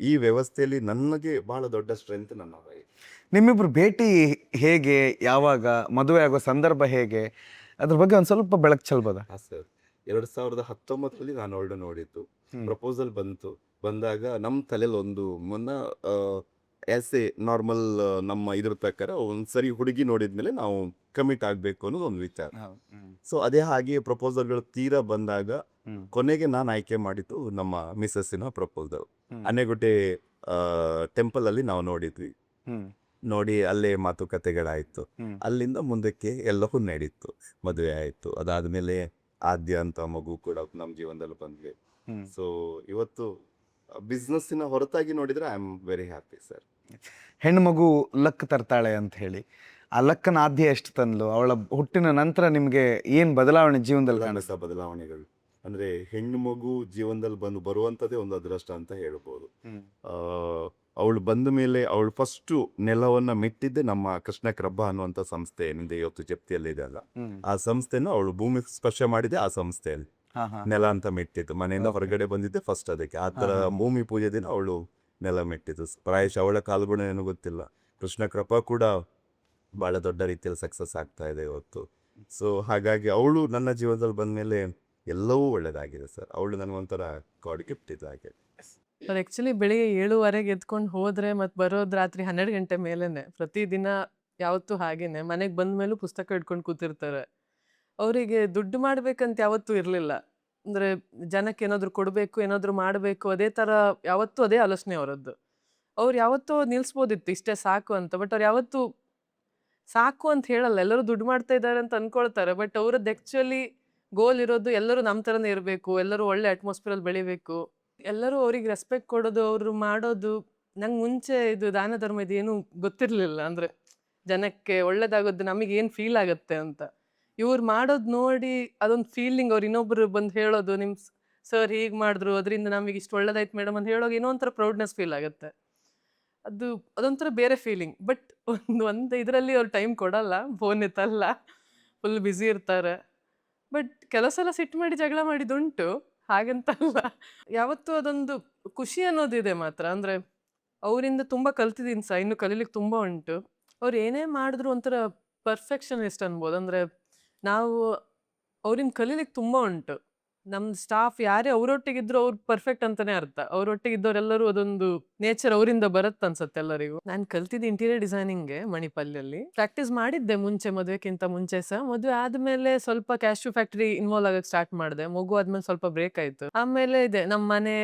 ಈ ವ್ಯವಸ್ಥೆಯಲ್ಲಿ ನನಗೆ ಬಹಳ ದೊಡ್ಡ ಸ್ಟ್ರೆಂತ್ ನನ್ನ ವೈಫ್. ನಿಮ್ಮಿಬ್ರು ಭೇಟಿ ಹೇಗೆ, ಯಾವಾಗ, ಮದುವೆ ಆಗೋ ಸಂದರ್ಭ ಹೇಗೆ, ಅದ್ರ ಬಗ್ಗೆ ಒಂದು ಸ್ವಲ್ಪ ಬೆಳಕು ಚೆಲ್ಬೋದಾ? ಹಾಂ ಸರ್, 2019 ನಾನು ಅವಳು ನೋಡಿದ್ದು. ಪ್ರಪೋಸಲ್ ಬಂದಾಗ ನಮ್ಮ ತಲೆಯಲ್ಲಿ ಒಂದು ಆಸ್ ಎ ನಾರ್ಮಲ್ ನಮ್ಮ ಇದ್ರ ಪ್ರಕಾರ ಒಂದ್ಸರಿ ಹುಡುಗಿ ನೋಡಿದ್ಮೇಲೆ ನಾವು ಕಮಿಟ್ ಆಗಬೇಕು ಅನ್ನೋದು ಒಂದು ವಿಚಾರ. ಸೊ ಅದೇ ಹಾಗೆ ಪ್ರಪೋಸಲ್ಗಳು ತೀರಾ ಬಂದಾಗ ಕೊನೆಗೆ ನಾನು ಆಯ್ಕೆ ಮಾಡಿದ್ದು ನಮ್ಮ ಮಿಸ್ಸಸ್ಸಿನ ಪ್ರಪೋಸಲ್. ಆನೆಗುಡ್ಡೆ ಟೆಂಪಲ್ ಅಲ್ಲಿ ನಾವು ನೋಡಿದ್ವಿ. ನೋಡಿ ಅಲ್ಲೇ ಮಾತುಕತೆಗಳಾಯ್ತು. ಅಲ್ಲಿಂದ ಮುಂದಕ್ಕೆ ಎಲ್ಲವೂ ನಡೀತು, ಮದುವೆ ಆಯ್ತು. ಅದಾದ್ಮೇಲೆ ಆದ್ಯ ಅಂತ ಮಗು ಕೂಡ ನಮ್ಮ ಜೀವನದಲ್ಲಿ ಬಂದ್ವಿ. ಸೊ ಇವತ್ತು ಬಿಸ್ನೆಸ್ಸಿನ ಹೊರತಾಗಿ ನೋಡಿದ್ರೆ I am very happy sir. ಹೆಣ್ಣು ಮಗು ಲಕ್ ತರ್ತಾಳೆ ಅಂತ ಹೇಳಿ, ಆ ಲಕ್ಕನ ಆದ್ಯ ಎಷ್ಟು ತಂದ್ಲು? ಅವಳ ಹುಟ್ಟಿನ ನಂತರ ನಿಮಗೆ ಏನು ಬದಲಾವಣೆ ಜೀವನದಲ್ಲಿ ಕಾಣಿಸ್ತಾ? ಬದಲಾವಣೆಗಳು ಅಂದ್ರೆ ಹೆಣ್ಣು ಮಗು ಜೀವನದಲ್ಲಿ ಬರುವಂಥದ್ದೇ ಒಂದು ಅದೃಷ್ಟ ಅಂತ ಹೇಳ್ಬೋದು. ಅವಳು ಬಂದ ಮೇಲೆ ಅವಳು ಫಸ್ಟು ನೆಲವನ್ನ ಮೆಟ್ಟಿದ್ದೆ ನಮ್ಮ ಕೃಷ್ಣ ಕ್ರಬ್ಬ ಅನ್ನುವಂಥ ಸಂಸ್ಥೆ ಏನಿದೆ ಇವತ್ತು ಜಪ್ತಿಯಲ್ಲಿ ಅಲ್ಲ, ಆ ಸಂಸ್ಥೆನ ಅವಳು ಭೂಮಿ ಸ್ಪರ್ಶ ಮಾಡಿದೆ. ಆ ಸಂಸ್ಥೆಯಲ್ಲಿ ನೆಲ ಅಂತ ಮೆಟ್ಟಿದ್ದು, ಮನೆಯಿಂದ ಹೊರಗಡೆ ಬಂದಿದ್ದೆ ಫಸ್ಟ್ ಅದಕ್ಕೆ. ಆ ಥರ ಭೂಮಿ ಪೂಜೆ ದಿನ ಅವಳು ನೆಲ ಮೆಟ್ಟಿದ್ದು. ಪ್ರಾಯಶಃ ಅವಳ ಕಾಲ್ಗುಣ ಏನೂ ಗೊತ್ತಿಲ್ಲ. ಕೃಷ್ಣ ಕೃಪಾ ಕೂಡ ಭಾಳ ದೊಡ್ಡ ರೀತಿಯಲ್ಲಿ ಸಕ್ಸಸ್ ಆಗ್ತಾ ಇದೆ ಇವತ್ತು. ಸೊ ಹಾಗಾಗಿ ಅವಳು ನನ್ನ ಜೀವನದಲ್ಲಿ ಬಂದಮೇಲೆ ಎಲ್ಲವೂ ಒಳ್ಳೇದಾಗಿದೆ ಸರ್. ಅವಳು ನನಗೊಂಥರ ಗಾಡ್ ಗಿಫ್ಟ್ ಇದ್ದಾಗೆ. ಅವ್ರು ಆ್ಯಕ್ಚುಲಿ ಬೆಳಿಗ್ಗೆ 7:15 ಎದ್ಕೊಂಡು ಹೋದರೆ ಮತ್ತು ಬರೋದು ರಾತ್ರಿ 12 ಗಂಟೆ ಮೇಲೇ. ಪ್ರತಿದಿನ ಯಾವತ್ತೂ ಹಾಗೇನೆ. ಮನೆಗೆ ಬಂದ ಮೇಲೂ ಪುಸ್ತಕ ಹಿಡ್ಕೊಂಡು ಕೂತಿರ್ತಾರೆ. ಅವರಿಗೆ ದುಡ್ಡು ಮಾಡ್ಬೇಕಂತ ಯಾವತ್ತೂ ಇರಲಿಲ್ಲ. ಅಂದರೆ ಜನಕ್ಕೆ ಏನಾದರೂ ಕೊಡಬೇಕು, ಏನಾದರೂ ಮಾಡಬೇಕು, ಅದೇ ಥರ ಯಾವತ್ತೂ ಅದೇ ಆಲೋಚನೆ ಅವರದ್ದು. ಅವ್ರು ಯಾವತ್ತೂ ನಿಲ್ಲಿಸ್ಬೋದಿತ್ತು ಇಷ್ಟೇ ಸಾಕು ಅಂತ. ಬಟ್ ಅವ್ರು ಯಾವತ್ತೂ ಸಾಕು ಅಂತ ಹೇಳಲ್ಲ. ಎಲ್ಲರೂ ದುಡ್ಡು ಮಾಡ್ತಾ ಇದ್ದಾರೆ ಅಂತ ಅಂದ್ಕೊಳ್ತಾರೆ. ಬಟ್ ಅವ್ರದ್ದು ಆ್ಯಕ್ಚುಲಿ ಗೋಲ್ ಇರೋದು ಎಲ್ಲರೂ ನಮ್ಮ ಥರನೇ ಇರಬೇಕು, ಎಲ್ಲರೂ ಒಳ್ಳೆ ಅಟ್ಮಾಸ್ಫಿಯರಲ್ಲಿ ಬೆಳಿಬೇಕು, ಎಲ್ಲರೂ ಅವ್ರಿಗೆ ರೆಸ್ಪೆಕ್ಟ್ ಕೊಡೋದು, ಅವರು ಮಾಡೋದು. ನಂಗೆ ಮುಂಚೆ ಇದು ದಾನ ಧರ್ಮ ಇದೇನು ಗೊತ್ತಿರಲಿಲ್ಲ. ಅಂದರೆ ಜನಕ್ಕೆ ಒಳ್ಳೇದಾಗೋದು ನಮಗೇನು ಫೀಲ್ ಆಗುತ್ತೆ ಅಂತ. ಇವ್ರು ಮಾಡೋದು ನೋಡಿ ಅದೊಂದು ಫೀಲಿಂಗ್. ಅವ್ರು ಇನ್ನೊಬ್ರು ಬಂದು ಹೇಳೋದು, ನಿಮ್ಮ ಸರ್ ಹೀಗೆ ಮಾಡಿದ್ರು, ಅದರಿಂದ ನಮಗೆ ಇಷ್ಟು ಒಳ್ಳೇದಾಯ್ತು ಮೇಡಮ್ ಅಂತ ಹೇಳೋದು, ಏನೋ ಒಂಥರ ಪ್ರೌಡ್ನೆಸ್ ಫೀಲ್ ಆಗುತ್ತೆ. ಅದೊಂಥರ ಬೇರೆ ಫೀಲಿಂಗ್. ಬಟ್ ಒಂದು ಇದರಲ್ಲಿ ಅವ್ರು ಟೈಮ್ ಕೊಡಲ್ಲ, ಫೋನ್ ಎತ್ತಲ್ಲ, ಫುಲ್ ಬ್ಯುಸಿ ಇರ್ತಾರೆ. ಬಟ್ ಕೆಲವು ಸಲ ಸಿಟ್ಟು ಮಾಡಿ ಜಗಳ ಮಾಡಿದುಂಟು, ಹಾಗಂತಲ್ಲ. ಯಾವತ್ತೂ ಅದೊಂದು ಖುಷಿ ಅನ್ನೋದಿದೆ ಮಾತ್ರ. ಅಂದರೆ ಅವರಿಂದ ತುಂಬ ಕಲ್ತಿದ್ದೀನಿ ಸಹ, ಇನ್ನೂ ಕಲೀಲಿಕ್ಕೆ ತುಂಬ ಉಂಟು. ಅವ್ರು ಏನೇ ಮಾಡಿದ್ರು ಒಂಥರ ಪರ್ಫೆಕ್ಷನಿಸ್ಟ್ ಅನ್ಬೋದು. ಅಂದರೆ ನಾವು ಅವರಿಂದ ಕಲೀಲಿಕ್ಕೆ ತುಂಬ ಉಂಟು. ನಮ್ ಸ್ಟಾಫ್ ಯಾರೇ ಅವ್ರೊಟ್ಟಿಗಿದ್ರು ಅವ್ರು ಪರ್ಫೆಕ್ಟ್ ಅಂತಾನೆ ಅರ್ಥ. ಅವ್ರೊಟ್ಟಿಗಿದ್ದವರೆಲ್ಲರೂ ಅದೊಂದು ನೇಚರ್ ಅವರಿಂದ ಬರತ್ತೆ ಅನ್ಸತ್ತೆ ಎಲ್ಲರಿಗೂ. ನಾನ್ ಕಲ್ತಿದ್ದು ಇಂಟೀರಿಯರ್ ಡಿಸೈನಿಂಗ್ಗೆ ಮಣಿಪಾಲಲ್ಲಿ. ಪ್ರಾಕ್ಟೀಸ್ ಮಾಡಿದ್ದೆ ಮುಂಚೆ ಮದ್ವೆಕ್ಕಿಂತ ಮುಂಚೆ ಸಹ. ಮದ್ವೆ ಆದ್ಮೇಲೆ ಸ್ವಲ್ಪ ಕ್ಯಾಶ್ಯೂ ಫ್ಯಾಕ್ಟರಿ ಇನ್ವಾಲ್ವ್ ಆಗಕ್ ಸ್ಟಾರ್ಟ್ ಮಾಡಿದೆ. ಮಗು ಆದ್ಮೇಲೆ ಸ್ವಲ್ಪ ಬ್ರೇಕ್ ಆಯ್ತು. ಆಮೇಲೆ ಇದೆ ನಮ್ ಮನೆ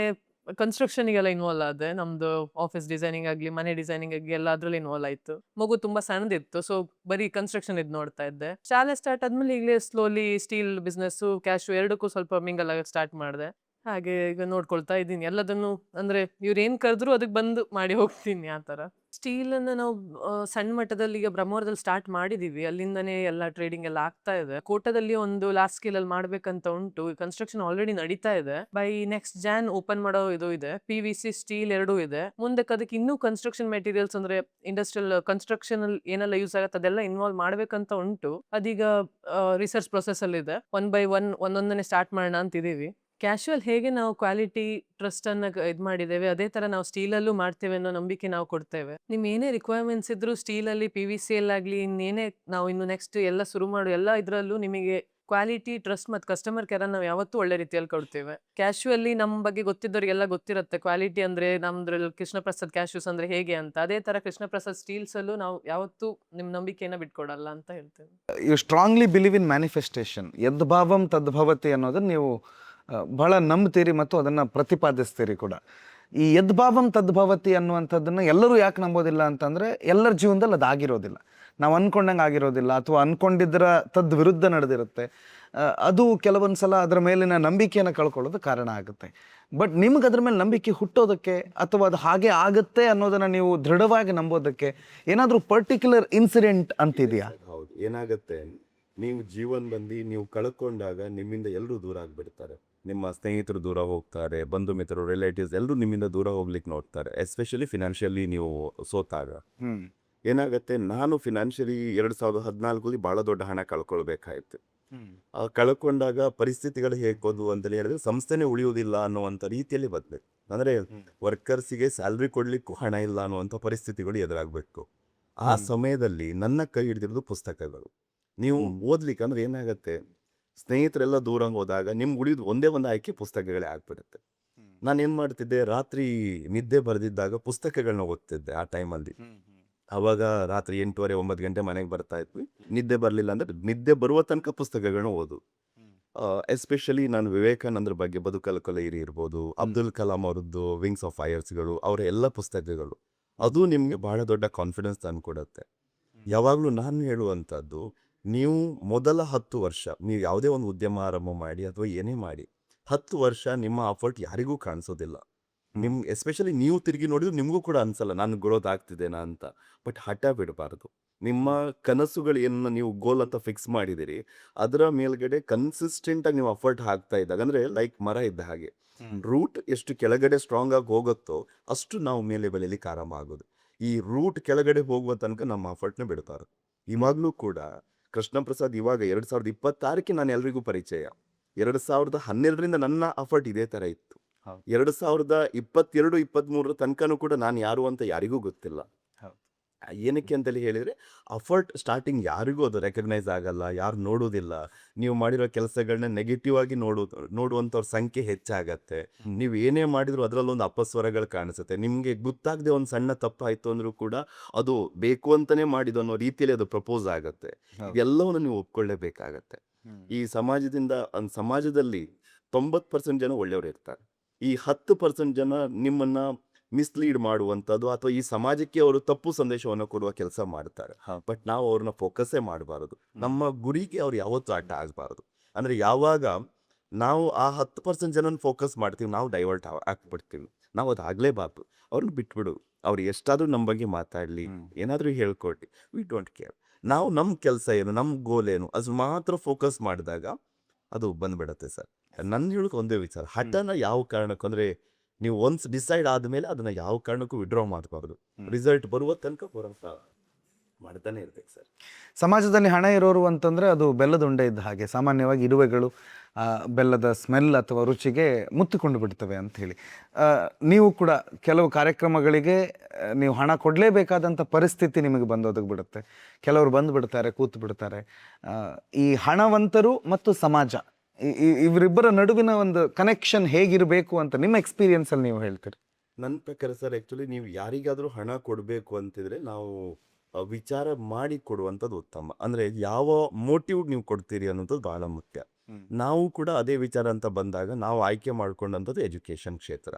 ಕನ್ಸ್ಟ್ರಕ್ಷನ್ಗೆಲ್ಲ ಇನ್ವಾಲ್ವ್ ಆದೆ. ನಮ್ದು ಆಫೀಸ್ ಡಿಸೈನಿಂಗ್ ಆಗ್ಲಿ, ಮನೆ ಡಿಸೈನಿಂಗ್ ಆಗ್ಲಿ ಎಲ್ಲ ಅದ್ರಲ್ಲಿ ಇನ್ವಾಲ್ವ್ ಆಯ್ತು. ಮಗು ತುಂಬಾ ಸಣ್ಣದಿತ್ತು, ಸೊ ಬರೀ ಕನ್ಸ್ಟ್ರಕ್ಷನ್ ಇದ್ ನೋಡ್ತಾ ಇದ್ದೆ. ಶಾಲೆ ಸ್ಟಾರ್ಟ್ ಆದ್ಮೇಲೆ ಈಗಲೇ ಸ್ಲೋಲಿ ಸ್ಟೀಲ್ ಬಿಸ್ನೆಸ್, ಕ್ಯಾಶು ಎರಡಕ್ಕೂ ಸ್ವಲ್ಪ ಮಿಂಗಲ್ ಆಗಕ್ ಸ್ಟಾರ್ಟ್ ಮಾಡಿದೆ. ಹಾಗೆ ಈಗ ನೋಡ್ಕೊಳ್ತಾ ಇದ್ದೀನಿ ಎಲ್ಲದನ್ನು. ಅಂದ್ರೆ ಇವ್ರು ಏನ್ ಕರೆದ್ರು ಅದಕ್ಕೆ ಬಂದು ಮಾಡಿ ಹೋಗ್ತೀನಿ ಆ ತರ. ಸ್ಟೀಲ್ ಅನ್ನ ನಾವು ಸಣ್ಣ ಮಟ್ಟದಲ್ಲಿ ಈಗ ಬ್ರಹ್ಮವರದಲ್ಲಿ ಸ್ಟಾರ್ಟ್ ಮಾಡಿದೀವಿ. ಅಲ್ಲಿಂದನೇ ಎಲ್ಲ ಟ್ರೇಡಿಂಗ್ ಎಲ್ಲ ಆಗ್ತಾ ಇದೆ. ಕೋಟದಲ್ಲಿ ಒಂದು ಲಾಸ್ಟ್ ಸ್ಕೇಲ್ ಅಲ್ಲಿ ಮಾಡ್ಬೇಕಂತ ಉಂಟು. ಕನ್ಸ್ಟ್ರಕ್ಷನ್ ಆಲ್ರೆಡಿ ನಡೀತಾ ಇದೆ. ಬೈ ನೆಕ್ಸ್ಟ್ ಜಾನ್ ಓಪನ್ ಮಾಡೋ ಇದು ಇದೆ. PVC ಸ್ಟೀಲ್ ಎರಡೂ ಇದೆ. ಮುಂದಕ್ಕೆ ಅದಕ್ಕೆ ಇನ್ನೂ ಕನ್ಸ್ಟ್ರಕ್ಷನ್ ಮೆಟೀರಿಯಲ್ಸ್ ಅಂದ್ರೆ ಇಂಡಸ್ಟ್ರಿಯಲ್ ಕನ್ಸ್ಟ್ರಕ್ಷನ್ ಅಲ್ಲಿ ಏನೆಲ್ಲ ಯೂಸ್ ಆಗುತ್ತೆ ಅದೆಲ್ಲ ಇನ್ವಾಲ್ವ್ ಮಾಡ್ಬೇಕಂತ ಉಂಟು. ಅದೀಗ ರಿಸರ್ಚ್ ಪ್ರೊಸೆಸ್ ಅಲ್ಲಿ ಇದೆ. ಒನ್ ಬೈ ಒನ್ ಒಂದೊಂದನೇ ಸ್ಟಾರ್ಟ್ ಮಾಡೋಣ ಅಂತಿದೀವಿ. ಕ್ಯಾಶುವಲ್ ಹೇಗೆ ನಾವು ಕ್ವಾಲಿಟಿ ಟ್ರಸ್ಟ್ ಅನ್ನ ಇದ್ ಮಾಡಿದ್ದೇವೆ, ಅದೇ ತರ ನಾವು ಸ್ಟೀಲ್ ಅಲ್ಲೂ ಮಾಡ್ತೇವೆ ಅನ್ನೋ ನಂಬಿಕೆ ನಾವು ಕೊಡ್ತೇವೆ. ನಿಮ್ ಏನೇ ರಿಕ್ವೈರ್ಮೆಂಟ್ಸ್ ಇದ್ರು ಸ್ಟೀಲ್ ಅಲ್ಲಿ, PVC ಅಲ್ಲಾಗ್ಲಿ, ಇನ್ನೇನೇ ನಾವು ಇನ್ನು ನೆಕ್ಸ್ಟ್ ಎಲ್ಲ ಶುರು ಮಾಡೋ ಎಲ್ಲ ಇದ್ರಲ್ಲೂ ನಿಮಗೆ ಕ್ವಾಲಿಟಿ, ಟ್ರಸ್ಟ್ ಮತ್ತು ಕಸ್ಟಮರ್ ಕೇರ್ ನಾವು ಯಾವತ್ತೂ ಒಳ್ಳೆ ರೀತಿಯಲ್ಲಿ ಕೊಡ್ತೇವೆ. ಕ್ಯಾಶುವಲ್ಲಿ ನಮ್ಮ ಬಗ್ಗೆ ಗೊತ್ತಿದ್ದವರಿಗೆಲ್ಲ ಗೊತ್ತಿರುತ್ತೆ ಕ್ವಾಲಿಟಿ ಅಂದ್ರೆ ನಮ್ದ್ರಲ್ಲಿ ಕೃಷ್ಣ ಪ್ರಸಾದ್ ಕ್ಯಾಶ್ಯೂಸ್ ಅಂದ್ರೆ ಹೇಗೆ ಅಂತ. ಅದೇ ತರ ಕೃಷ್ಣ ಪ್ರಸಾದ್ ಸ್ಟೀಲ್ಸ್ ಅಲ್ಲೂ ನಾವು ಯಾವತ್ತೂ ನಿಮ್ ನಂಬಿಕೆನ ಬಿಟ್ಕೊಡಲ್ಲ ಅಂತ ಹೇಳ್ತೇವೆ. You strongly believe in manifestation. ಯದ್ಭಾವಂ ತದ್ಭವತಿ ಅನ್ನೋದನ್ನ ನೀವು ಬಹಳ ನಂಬ್ತೀರಿ ಮತ್ತು ಅದನ್ನು ಪ್ರತಿಪಾದಿಸ್ತೀರಿ ಕೂಡ. ಈ ಯದ್ಭಾವಂ ತದ್ಭವತಿ ಅನ್ನುವಂಥದ್ದನ್ನು ಎಲ್ಲರೂ ಯಾಕೆ ನಂಬೋದಿಲ್ಲ ಅಂತಂದರೆ, ಎಲ್ಲರ ಜೀವನದಲ್ಲಿ ಅದು ಆಗಿರೋದಿಲ್ಲ. ನಾವು ಅಂದ್ಕೊಂಡಂಗೆ ಆಗಿರೋದಿಲ್ಲ, ಅಥವಾ ಅಂದ್ಕೊಂಡಿದ್ದರ ತದ್ ವಿರುದ್ಧ ನಡೆದಿರುತ್ತೆ. ಅದು ಕೆಲವೊಂದು ಸಲ ಅದರ ಮೇಲಿನ ನಂಬಿಕೆಯನ್ನು ಕಳ್ಕೊಳ್ಳೋದು ಕಾರಣ ಆಗುತ್ತೆ. ಬಟ್ ನಿಮ್ಗೆ ಅದ್ರ ಮೇಲೆ ನಂಬಿಕೆ ಹುಟ್ಟೋದಕ್ಕೆ, ಅಥವಾ ಅದು ಹಾಗೆ ಆಗುತ್ತೆ ಅನ್ನೋದನ್ನು ನೀವು ದೃಢವಾಗಿ ನಂಬೋದಕ್ಕೆ ಏನಾದರೂ ಪರ್ಟಿಕ್ಯುಲರ್ ಇನ್ಸಿಡೆಂಟ್ ಅಂತಿದೆಯಾ? ಹೌದು, ಏನಾಗುತ್ತೆ, ನೀವು ಜೀವನ ಬಂದು ನೀವು ಕಳ್ಕೊಂಡಾಗ ನಿಮ್ಮಿಂದ ಎಲ್ಲರೂ ದೂರ ಆಗಿಬಿಡ್ತಾರೆ. ನಿಮ್ಮ ಸ್ನೇಹಿತರು ದೂರ ಹೋಗ್ತಾರೆ, ಬಂಧು ಮಿತ್ರರು, ರಿಲೇಟಿವ್ಸ್ ಎಲ್ಲರೂ ನಿಮ್ಮಿಂದ ದೂರ ಹೋಗ್ಲಿಕ್ಕೆ ನೋಡ್ತಾರೆ. ಎಸ್ಪೆಷಲಿ ಫಿನಾನ್ಷಿಯಲಿ ನೀವು ಸೋತಾಗ ಏನಾಗುತ್ತೆ. ನಾನು ಫಿನಾನ್ಷಿಯಲಿ 2014 ಭಾಳ ದೊಡ್ಡ ಹಣ ಕಳ್ಕೊಳ್ಬೇಕಾಯ್ತು. ಕಳ್ಕೊಂಡಾಗ ಪರಿಸ್ಥಿತಿಗಳು ಹೇಗೋದು ಅಂತ ಹೇಳಿದ್ರೆ, ಸಂಸ್ಥೆನೇ ಉಳಿಯುವುದಿಲ್ಲ ಅನ್ನುವಂಥ ರೀತಿಯಲ್ಲಿ ಬದಬೇಕು. ಅಂದರೆ ವರ್ಕರ್ಸಿಗೆ ಸ್ಯಾಲ್ರಿ ಕೊಡ್ಲಿಕ್ಕೂ ಹಣ ಇಲ್ಲ ಅನ್ನುವಂಥ ಪರಿಸ್ಥಿತಿಗಳು ಎದುರಾಗಬೇಕು. ಆ ಸಮಯದಲ್ಲಿ ನನ್ನ ಕೈ ಹಿಡಿದಿರೋದು ಪುಸ್ತಕಗಳು. ನೀವು ಓದ್ಲಿಕ್ಕೆ ಅಂದ್ರೆ ಏನಾಗುತ್ತೆ, ಸ್ನೇಹಿತರೆಲ್ಲ ದೂರ ಹೋದಾಗ ನಿಮ್ಗೆ ಉಳಿದು ಒಂದೇ ಒಂದು ಆಯ್ಕೆ ಪುಸ್ತಕಗಳೇ ಆಗ್ಬಿಡುತ್ತೆ. ನಾನು ಏನು ಮಾಡ್ತಿದ್ದೆ, ರಾತ್ರಿ ನಿದ್ದೆ ಬರೆದಿದ್ದಾಗ ಪುಸ್ತಕಗಳನ್ನ ಓದ್ತಿದ್ದೆ ಆ ಟೈಮಲ್ಲಿ. ಅವಾಗ ರಾತ್ರಿ 8:30-9 ಗಂಟೆ ಮನೆಗೆ ಬರ್ತಾ ಇದ್ವಿ. ನಿದ್ದೆ ಬರಲಿಲ್ಲ ಅಂದ್ರೆ ನಿದ್ದೆ ಬರುವ ತನಕ ಪುಸ್ತಕಗಳನ್ನ ಓದು. ಎಸ್ಪೆಷಲಿ ನಾನು ವಿವೇಕಾನಂದ್ರ ಬಗ್ಗೆ, ಬದುಕಲು ಕೊಲೆಯಿರಿ ಇರ್ಬೋದು, ಅಬ್ದುಲ್ ಕಲಾಂ ಅವರದ್ದು ವಿಂಗ್ಸ್ ಆಫ್ ಫೈರ್ಸ್ಗಳು, ಅವರ ಎಲ್ಲ ಪುಸ್ತಕಗಳು, ಅದು ನಿಮಗೆ ಬಹಳ ದೊಡ್ಡ ಕಾನ್ಫಿಡೆನ್ಸ್ ತಂದುಕೊಡುತ್ತೆ. ಯಾವಾಗಲೂ ನಾನು ಹೇಳುವಂಥದ್ದು, ನೀವು ಮೊದಲ 10 ವರ್ಷ ನೀವು ಯಾವುದೇ ಒಂದು ಉದ್ಯಮ ಆರಂಭ ಮಾಡಿ ಅಥವಾ ಏನೇ ಮಾಡಿ, 10 ವರ್ಷ ನಿಮ್ಮ ಅಫರ್ಟ್ ಯಾರಿಗೂ ಕಾಣಿಸೋದಿಲ್ಲ. ಎಸ್ಪೆಷಲಿ ನೀವು ತಿರುಗಿ ನೋಡಿದ್ರು ನಿಮಗೂ ಕೂಡ ಅನ್ಸಲ್ಲ ನಾನು ಗ್ರೋತ್ ಆಗ್ತಿದ್ದೇನಾ ಅಂತ. ಬಟ್ ಹಠ ಬಿಡಬಾರ್ದು. ನಿಮ್ಮ ಕನಸುಗಳು ಏನನ್ನ ನೀವು ಗೋಲ್ ಅಂತ ಫಿಕ್ಸ್ ಮಾಡಿದಿರಿ, ಅದರ ಮೇಲ್ಗಡೆ ಕನ್ಸಿಸ್ಟೆಂಟಾಗಿ ನೀವು ಅಫರ್ಟ್ ಹಾಕ್ತಾ ಇದ್ದಾಗ, ಅಂದರೆ ಲೈಕ್ ಮರ ಇದ್ದ ಹಾಗೆ, ರೂಟ್ ಎಷ್ಟು ಕೆಳಗಡೆ ಸ್ಟ್ರಾಂಗ್ ಆಗಿ ಹೋಗುತ್ತೋ ಅಷ್ಟು ನಾವು ಮೇಲೆ ಬೆಳೀಲಿಕ್ಕೆ ಆರಾಮ ಆಗೋದು. ಈ ರೂಟ್ ಕೆಳಗಡೆ ಹೋಗುವ ತನಕ ನಮ್ಮ ಅಫರ್ಟ್ನ ಬಿಡ್ತಾರೆ. ಇವಾಗಲೂ ಕೂಡ ಕೃಷ್ಣ ಪ್ರಸಾದ್ ಇವಾಗ 2026ಕ್ಕೆ ನಾನು ಎಲ್ರಿಗೂ ಪರಿಚಯ. 2012ರಿಂದ ನನ್ನ ಅಫರ್ಟ್ ಇದೇ ಥರ ಇತ್ತು. 2022-23 ತನಕನೂ ಕೂಡ ನಾನು ಯಾರು ಅಂತ ಯಾರಿಗೂ ಗೊತ್ತಿಲ್ಲ. ಏನಕ್ಕೆ ಅಂತೇಳಿ ಹೇಳಿದರೆ, ಅಫರ್ಟ್ ಸ್ಟಾರ್ಟಿಂಗ್ ಯಾರಿಗೂ ಅದು ರೆಕಗ್ನೈಸ್ ಆಗಲ್ಲ, ಯಾರು ನೋಡೋದಿಲ್ಲ. ನೀವು ಮಾಡಿರೋ ಕೆಲಸಗಳನ್ನ ನೆಗೆಟಿವ್ ಆಗಿ ನೋಡುವಂಥವ್ರ ಸಂಖ್ಯೆ ಹೆಚ್ಚಾಗತ್ತೆ. ನೀವು ಏನೇ ಮಾಡಿದ್ರು ಅದರಲ್ಲೊಂದು ಅಪಸ್ವರಗಳು ಕಾಣಿಸುತ್ತೆ. ನಿಮಗೆ ಗೊತ್ತಾಗದೆ ಒಂದು ಸಣ್ಣ ತಪ್ಪಾಯಿತು ಅಂದರೂ ಕೂಡ ಅದು ಬೇಕು ಅಂತಲೇ ಮಾಡಿದ್ದು ಅನ್ನೋ ರೀತಿಯಲ್ಲಿ ಅದು ಪ್ರಪೋಸ್ ಆಗುತ್ತೆ. ಎಲ್ಲವನ್ನು ನೀವು ಒಪ್ಕೊಳ್ಳೇಬೇಕಾಗತ್ತೆ. ಈ ಸಮಾಜದಲ್ಲಿ 90% ಜನ ಒಳ್ಳೆಯವರು ಇರ್ತಾರೆ. ಈ 10% ಜನ ನಿಮ್ಮನ್ನು ಮಿಸ್ಲೀಡ್ ಮಾಡುವಂಥದ್ದು ಅಥವಾ ಈ ಸಮಾಜಕ್ಕೆ ಅವರು ತಪ್ಪು ಸಂದೇಶವನ್ನು ಕೊಡುವ ಕೆಲಸ ಮಾಡ್ತಾರೆ. ಬಟ್ ನಾವು ಅವ್ರನ್ನ ಫೋಕಸ್ಸೇ ಮಾಡಬಾರದು. ನಮ್ಮ ಗುರಿಗೆ ಅವ್ರು ಯಾವತ್ತೂ ಅಡ್ಡ ಆಗಬಾರದು. ಅಂದರೆ ಯಾವಾಗ ನಾವು ಆ 10% ಜನನ ಫೋಕಸ್ ಮಾಡ್ತೀವಿ, ನಾವು ಡೈವರ್ಟ್ ಆಗ್ಬಿಡ್ತೀವಿ. ನಾವು ಅದು ಆಗಲೇಬಾರ್ದು. ಅವ್ರನ್ನ ಬಿಟ್ಬಿಡು. ಅವ್ರು ಎಷ್ಟಾದರೂ ನಮ್ಮ ಬಗ್ಗೆ ಮಾತಾಡಲಿ, ಏನಾದರೂ ಹೇಳ್ಕೊಡ್ಲಿ, ವಿ ಡೋಂಟ್ ಕೇರ್. ನಾವು ನಮ್ಮ ಕೆಲಸ ಏನು, ನಮ್ಮ ಗೋಲ್ ಏನು, ಅದು ಮಾತ್ರ ಫೋಕಸ್ ಮಾಡಿದಾಗ ಅದು ಬಂದ್ಬಿಡತ್ತೆ ಸರ್. ನನ್ನ ಹೇಳೋಕೆ ಒಂದೇ ವಿಚಾರ, ಹಠನ ಯಾವ ಕಾರಣಕ್ಕೂ, ಅಂದರೆ ನೀವು ಒನ್ಸ್ ಡಿಸೈಡ್ ಆದಮೇಲೆ ಅದನ್ನು ಯಾವ ಕಾರಣಕ್ಕೂ ವಿಡ್ರಾ ಮಾಡಬಾರ್ದು. ರಿಸಲ್ಟ್ ಬರುವ ತನಕ ಹೋರಾಟ ಮಾಡ್ತಾನೆ ಇರ್ಬೇಕು ಸರ್. ಸಮಾಜದಲ್ಲಿ ಹಣ ಇರೋರು ಅಂತಂದರೆ ಅದು ಬೆಲ್ಲದ ಉಂಡೆ ಇದ್ದ ಹಾಗೆ. ಸಾಮಾನ್ಯವಾಗಿ ಇರುವೆಗಳು ಬೆಲ್ಲದ ಸ್ಮೆಲ್ ಅಥವಾ ರುಚಿಗೆ ಮುತ್ತಿಕೊಂಡು ಬಿಡ್ತವೆ ಅಂಥೇಳಿ. ನೀವು ಕೂಡ ಕೆಲವು ಕಾರ್ಯಕ್ರಮಗಳಿಗೆ ನೀವು ಹಣ ಕೊಡಲೇಬೇಕಾದಂಥ ಪರಿಸ್ಥಿತಿ ನಿಮಗೆ ಬಂದೊದಗಿ ಬಿಡುತ್ತೆ. ಕೆಲವರು ಬಂದುಬಿಡ್ತಾರೆ, ಕೂತು ಬಿಡ್ತಾರೆ. ಈ ಹಣವಂತರು ಮತ್ತು ಸಮಾಜ ಇವರಿಬ್ಬರ ನಡುವಿನ ಒಂದು ಕನೆಕ್ಷನ್ ಹೇಗಿರಬೇಕು ಅಂತ ನಿಮ್ಮ ಎಕ್ಸ್ಪೀರಿಯನ್ಸ್ ಅಲ್ಲಿ ನೀವು ಹೇಳ್ತೀರಿ? ನನ್ನ ಪ್ರಕಾರ ಸರ್ ಆ್ಯಕ್ಚುಲಿ ನೀವು ಯಾರಿಗಾದರೂ ಹಣ ಕೊಡಬೇಕು ಅಂತಿದ್ರೆ ನಾವು ವಿಚಾರ ಮಾಡಿ ಕೊಡುವಂಥದ್ದು ಉತ್ತಮ. ಅಂದರೆ ಯಾವ ಮೋಟಿವ್ ನೀವು ಕೊಡ್ತೀರಿ ಅನ್ನೋದು ಭಾಳ ಮುಖ್ಯ. ನಾವು ಕೂಡ ಅದೇ ವಿಚಾರ ಅಂತ ಬಂದಾಗ ನಾವು ಆಯ್ಕೆ ಮಾಡ್ಕೊಂಡಂಥದ್ದು ಎಜುಕೇಷನ್ ಕ್ಷೇತ್ರ.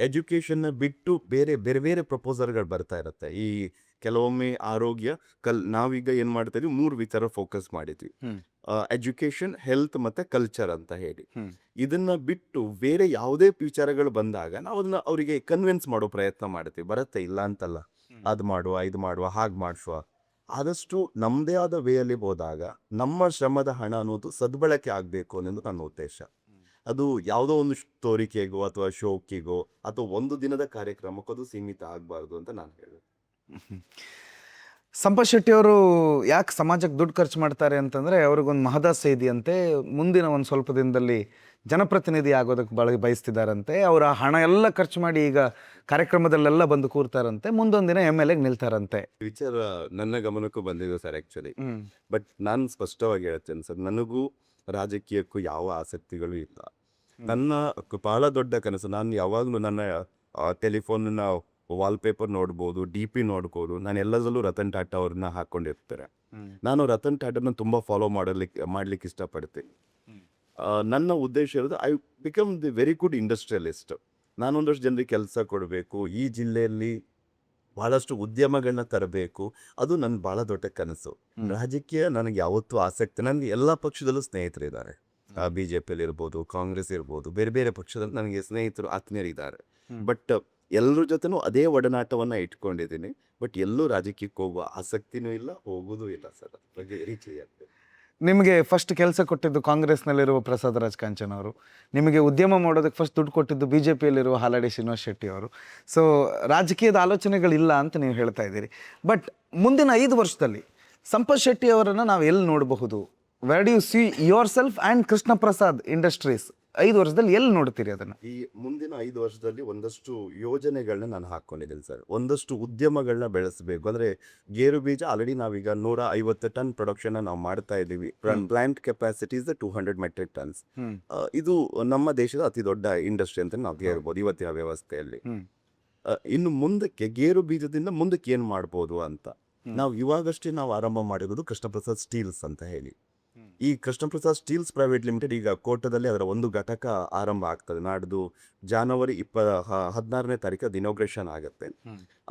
ಎಜುಕೇಷನ್ನ ಬಿಟ್ಟು ಬೇರೆ ಬೇರೆ ಬೇರೆ ಪ್ರಪೋಸಲ್ಗಳು ಬರ್ತಾ ಇರುತ್ತೆ. ಈ ಕೆಲವೊಮ್ಮೆ ಆರೋಗ್ಯ ನಾವೀಗ ಏನು ಮಾಡ್ತಾ ಇದೀವಿ, 3 ವಿಚಾರ ಫೋಕಸ್ ಮಾಡಿದ್ವಿ, ಎಜುಕೇಷನ್, ಹೆಲ್ತ್ ಮತ್ತೆ ಕಲ್ಚರ್ ಅಂತ ಹೇಳಿ. ಇದನ್ನ ಬಿಟ್ಟು ಬೇರೆ ಯಾವುದೇ ವಿಚಾರಗಳು ಬಂದಾಗ ನಾವು ಅದನ್ನ ಅವರಿಗೆ ಕನ್ವಿನ್ಸ್ ಮಾಡೋ ಪ್ರಯತ್ನ ಮಾಡ್ತೀವಿ. ಬರುತ್ತೆ, ಇಲ್ಲ ಅಂತಲ್ಲ, ಅದು ಮಾಡುವ, ಇದು ಮಾಡುವ, ಹಾಗೆ ಮಾಡಿಸುವ. ಆದಷ್ಟು ನಮ್ಮದೇ ಆದ ವೇಯಲ್ಲಿ ಹೋದಾಗ ನಮ್ಮ ಶ್ರಮದ ಹಣ ಅನ್ನೋದು ಸದ್ಬಳಕೆ ಆಗಬೇಕು ಅನ್ನೋದು ನನ್ನ ಉದ್ದೇಶ. ಅದು ಯಾವುದೋ ಒಂದು ತೋರಿಕೆಗೋ ಅಥವಾ ಶೋಕಿಗೋ ಅಥವಾ ಒಂದು ದಿನದ ಕಾರ್ಯಕ್ರಮಕ್ಕೂ ಅದು ಸೀಮಿತ ಆಗಬಾರ್ದು ಅಂತ ನಾನು ಹೇಳುದು. ಸಂಪತ್ ಶೆಟ್ಟಿ ಅವರು ಯಾಕೆ ಸಮಾಜಕ್ಕೆ ದುಡ್ಡು ಖರ್ಚು ಮಾಡ್ತಾರೆ ಅಂತಂದರೆ, ಅವ್ರಿಗೊಂದು ಮಹದಾಸೆ ಇದೆಯಂತೆ. ಮುಂದಿನ ಒಂದು ಸ್ವಲ್ಪ ದಿನದಲ್ಲಿ ಜನಪ್ರತಿನಿಧಿ ಆಗೋದಕ್ಕೆ ಬಯಸ್ತಿದ್ದಾರಂತೆ. ಅವರ ಹಣ ಎಲ್ಲ ಖರ್ಚು ಮಾಡಿ ಈಗ ಕಾರ್ಯಕ್ರಮದಲ್ಲೆಲ್ಲ ಬಂದು ಕೂರ್ತಾರಂತೆ. ಮುಂದೊಂದು ದಿನ MLA ನಿಲ್ತಾರಂತೆ. ವಿಚಾರ ನನ್ನ ಗಮನಕ್ಕೂ ಬಂದಿದೆ ಸರ್ ಆ್ಯಕ್ಚುಲಿ. ಬಟ್ ನಾನು ಸ್ಪಷ್ಟವಾಗಿ ಹೇಳ್ತೇನೆ ಸರ್, ನನಗೂ ರಾಜಕೀಯಕ್ಕೂ ಯಾವ ಆಸಕ್ತಿಗಳು ಇಲ್ಲ. ನನ್ನ ಭಾಳ ದೊಡ್ಡ ಕನಸು, ನಾನು ಯಾವಾಗಲೂ ನನ್ನ ಟೆಲಿಫೋನ್ನ ವಾಲ್ಪೇಪರ್ ನೋಡ್ಬೋದು, DP ನೋಡ್ಬೋದು, ನಾನು ಎಲ್ಲದರಲ್ಲೂ ರತನ್ ಟಾಟಾ ಅವ್ರನ್ನ ಹಾಕ್ಕೊಂಡಿರ್ತಾರೆ. ನಾನು ರತನ್ ಟಾಟಾನ ತುಂಬ ಫಾಲೋ ಮಾಡ್ಲಿಕ್ಕೆ ಇಷ್ಟಪಡ್ತೀನಿ. ನನ್ನ ಉದ್ದೇಶ ಇರೋದು I become the very good industrialist. ನಾನೊಂದಷ್ಟು ಜನರಿಗೆ ಕೆಲಸ ಕೊಡಬೇಕು, ಈ ಜಿಲ್ಲೆಯಲ್ಲಿ ಭಾಳಷ್ಟು ಉದ್ಯಮಗಳನ್ನ ತರಬೇಕು. ಅದು ನನ್ನ ಭಾಳ ದೊಡ್ಡ ಕನಸು. ರಾಜಕೀಯ ನನಗೆ ಯಾವತ್ತೂ ಆಸಕ್ತಿ. ನನಗೆ ಎಲ್ಲ ಪಕ್ಷದಲ್ಲೂ ಸ್ನೇಹಿತರಿದ್ದಾರೆ. BJPಯಲ್ಲಿ ಇರ್ಬೋದು, ಕಾಂಗ್ರೆಸ್ ಇರ್ಬೋದು, ಬೇರೆ ಬೇರೆ ಪಕ್ಷದಲ್ಲಿ ನನಗೆ ಸ್ನೇಹಿತರು, ಆತ್ಮೀಯರಿದ್ದಾರೆ. ಬಟ್ ಎಲ್ಲರ ಜೊತೆನೂ ಅದೇ ಒಡನಾಟವನ್ನು ಇಟ್ಕೊಂಡಿದ್ದೀನಿ. ಬಟ್ ಎಲ್ಲೂ ರಾಜಕೀಯಕ್ಕೆ ಹೋಗುವ ಆಸಕ್ತಿನೂ ಇಲ್ಲ, ಹೋಗೋದು ಇಲ್ಲ ಸರ್. ಅದ್ರ ಬಗ್ಗೆ ರೀಚ್ ಆಗ್ತದೆ. ನಿಮಗೆ ಫಸ್ಟ್ ಕೆಲಸ ಕೊಟ್ಟಿದ್ದು ಕಾಂಗ್ರೆಸ್ನಲ್ಲಿರುವ ಪ್ರಸಾದ್ ರಾಜ್ ಕಾಂಚನ್ ಅವರು. ನಿಮಗೆ ಉದ್ಯಮ ಮಾಡೋದಕ್ಕೆ ಫಸ್ಟ್ ದುಡ್ಡು ಕೊಟ್ಟಿದ್ದು BJPಯಲ್ಲಿರುವ ಹಾಲಾಡಿ ಶ್ರೀನಿವಾಸ್ ಶೆಟ್ಟಿ ಅವರು. ಸೊ ರಾಜಕೀಯದ ಆಲೋಚನೆಗಳಿಲ್ಲ ಅಂತ ನೀವು ಹೇಳ್ತಾ ಇದ್ದೀರಿ. ಬಟ್ ಮುಂದಿನ 5 ವರ್ಷದಲ್ಲಿ ಸಂಪತ್ ಶೆಟ್ಟಿ ಅವರನ್ನು ನಾವು ಎಲ್ಲಿ ನೋಡಬಹುದು? Where do U C your self and Krishna Prasad industries 5 ವರ್ಷದಲ್ಲಿ ಎಲ್ಲಿ ನೋಡ್ತೀರಿ ಅದನ್ನು? ಈ ಮುಂದಿನ 5 ವರ್ಷದಲ್ಲಿ ಒಂದಷ್ಟು ಯೋಜನೆಗಳನ್ನ ನಾನು ಹಾಕ್ಕೊಂಡಿದ್ದೀನಿ ಸರ್. ಒಂದಷ್ಟು ಉದ್ಯಮಗಳನ್ನ ಬೆಳೆಸಬೇಕು. ಅಂದರೆ ಗೇರು ಬೀಜ ಆಲ್ರೆಡಿ ನಾವೀಗ 150 ಟನ್ ಪ್ರೊಡಕ್ಷನ್ ನಾವು ಮಾಡ್ತಾ ಇದ್ದೀವಿ. Plant capacity is 200 metric tons. ಇದು ನಮ್ಮ ದೇಶದ ಅತಿ ದೊಡ್ಡ ಇಂಡಸ್ಟ್ರಿ ಅಂತ ನಾವು ಹೇಳ್ಬೋದು ಇವತ್ತಿನ ವ್ಯವಸ್ಥೆಯಲ್ಲಿ. ಇನ್ನು ಮುಂದಕ್ಕೆ ಗೇರು ಬೀಜದಿಂದ ಮುಂದಕ್ಕೆ ಏನು ಮಾಡ್ಬೋದು ಅಂತ ನಾವು ಇವಾಗಷ್ಟೇ ನಾವು ಆರಂಭ ಮಾಡಿರೋದು ಕೃಷ್ಣ ಪ್ರಸಾದ್ ಸ್ಟೀಲ್ಸ್ ಅಂತ ಹೇಳಿ. ಈ Krishna Prasad steels private limited ಈಗ ಕೋಟದಲ್ಲಿ ಅದರ ಒಂದು ಘಟಕ ಆರಂಭ ಆಗ್ತದೆ. ನಾಡ್ದು ಜನವರಿ 16ನೇ ತಾರೀಕು ಅದು ಇನಾಗ್ರೇಷನ್ ಆಗುತ್ತೆ.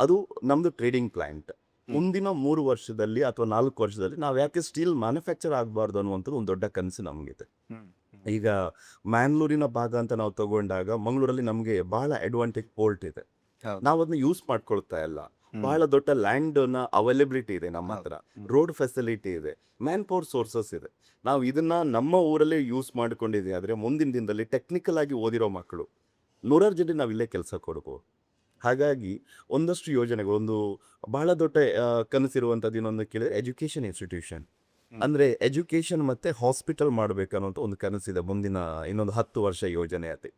ಅದು ನಮ್ದು ಟ್ರೇಡಿಂಗ್ ಪ್ಲಾಂಟ್. ಮುಂದಿನ 3 ವರ್ಷದಲ್ಲಿ ಅಥವಾ 4 ವರ್ಷದಲ್ಲಿ ನಾವು ಯಾಕೆ ಸ್ಟೀಲ್ ಮ್ಯಾನುಫ್ಯಾಕ್ಚರ್ ಆಗಬಾರ್ದು ಅನ್ನುವಂಥದ್ದು ಒಂದು ದೊಡ್ಡ ಕನಸು ನಮಗಿದೆ. ಈಗ ಮ್ಯಾಂಗ್ಳೂರಿನ ಭಾಗ ಅಂತ ನಾವು ತಗೊಂಡಾಗ ಮಂಗಳೂರಲ್ಲಿ ನಮಗೆ ಬಹಳ ಅಡ್ವಾಂಟೇಜ್ ಪೋರ್ಟ್ ಇದೆ. ನಾವು ಅದನ್ನ ಯೂಸ್ ಮಾಡ್ಕೊಳ್ತಾ ಇಲ್ಲ. ಬಹಳ ದೊಡ್ಡ ಲ್ಯಾಂಡ್ ನ ಅವೈಲಬಿಲಿಟಿ ಇದೆ ನಮ್ಮ ಹತ್ರ, ರೋಡ್ ಫೆಸಿಲಿಟಿ ಇದೆ, ಮ್ಯಾನ್ ಪವರ್ ಸೋರ್ಸಸ್ ಇದೆ. ನಾವು ಇದನ್ನ ನಮ್ಮ ಊರಲ್ಲೇ ಯೂಸ್ ಮಾಡ್ಕೊಂಡಿದ್ದೀವಿ. ಆದರೆ ಮುಂದಿನ ದಿನದಲ್ಲಿ ಟೆಕ್ನಿಕಲ್ ಆಗಿ ಓದಿರೋ ಮಕ್ಕಳು 100 ಜನರಿಗೆ ನಾವು ಇಲ್ಲೇ ಕೆಲಸ ಕೊಡ್ಬೋದು. ಹಾಗಾಗಿ ಒಂದಷ್ಟು ಯೋಜನೆಗಳು, ಒಂದು ಬಹಳ ದೊಡ್ಡ ಕನಸಿರುವಂಥದ್ದು ಇನ್ನೊಂದು ಕೇಳಿದ್ರೆ ಎಜುಕೇಷನ್ ಇನ್ಸ್ಟಿಟ್ಯೂಷನ್. ಅಂದರೆ ಎಜುಕೇಷನ್ ಮತ್ತು ಹಾಸ್ಪಿಟಲ್ ಮಾಡಬೇಕನ್ನೋಂಥ ಒಂದು ಕನಸಿದೆ ಮುಂದಿನ ಇನ್ನೊಂದು 10 ವರ್ಷ ಯೋಜನೆ ಅದೇ.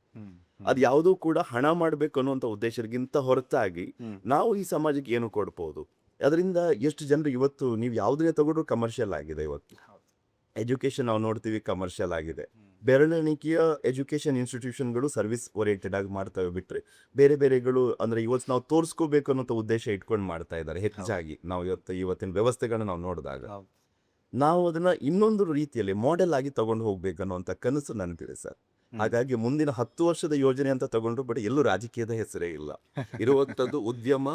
ಅದು ಯಾವುದೂ ಕೂಡ ಹಣ ಮಾಡಬೇಕು ಅನ್ನುವಂಥ ಉದ್ದೇಶಕ್ಕಿಂತ ಹೊರತಾಗಿ ನಾವು ಈ ಸಮಾಜಕ್ಕೆ ಏನು ಕೊಡ್ಬೋದು, ಅದರಿಂದ ಎಷ್ಟು ಜನರು ಇವತ್ತು ನೀವು ಯಾವುದನ್ನೇ ತಗೊಂಡ್ರು ಕಮರ್ಷಿಯಲ್ ಆಗಿದೆ. ಇವತ್ತು ಎಜುಕೇಷನ್ ನಾವು ನೋಡ್ತೀವಿ ಕಮರ್ಷಿಯಲ್ ಆಗಿದೆ. ಬೆರಳೆಣಿಕೆಯ ಎಜುಕೇಷನ್ ಇನ್ಸ್ಟಿಟ್ಯೂಷನ್ಗಳು ಸರ್ವಿಸ್ ಓರಿಯೆಂಟೆಡ್ ಆಗಿ ಮಾಡ್ತವೆ ಬಿಟ್ಟರೆ ಬೇರೆ ಬೇರೆಗಳು ಅಂದರೆ ಇವತ್ತು ನಾವು ತೋರಿಸ್ಕೋಬೇಕು ಅನ್ನೋ ಉದ್ದೇಶ ಇಟ್ಕೊಂಡು ಮಾಡ್ತಾ ಇದ್ದಾರೆ ಹೆಚ್ಚಾಗಿ. ನಾವು ಇವತ್ತಿನ ವ್ಯವಸ್ಥೆಗಳನ್ನ ನಾವು ನೋಡಿದಾಗ ನಾವು ಅದನ್ನ ಇನ್ನೊಂದು ರೀತಿಯಲ್ಲಿ ಮಾಡೆಲ್ ಆಗಿ ತಗೊಂಡು ಹೋಗ್ಬೇಕು ಅನ್ನೋಂಥ ಕನಸು ನನಗಿದೆ ಸರ್. ಹಾಗಾಗಿ ಮುಂದಿನ 10 ವರ್ಷದ ಯೋಜನೆ ಅಂತ ತಗೊಂಡ್ರು ಬಟ್ ಎಲ್ಲೂ ರಾಜಕೀಯದ ಹೆಸರೇ ಇಲ್ಲ. ಇರುವಂಥದ್ದು ಉದ್ಯಮ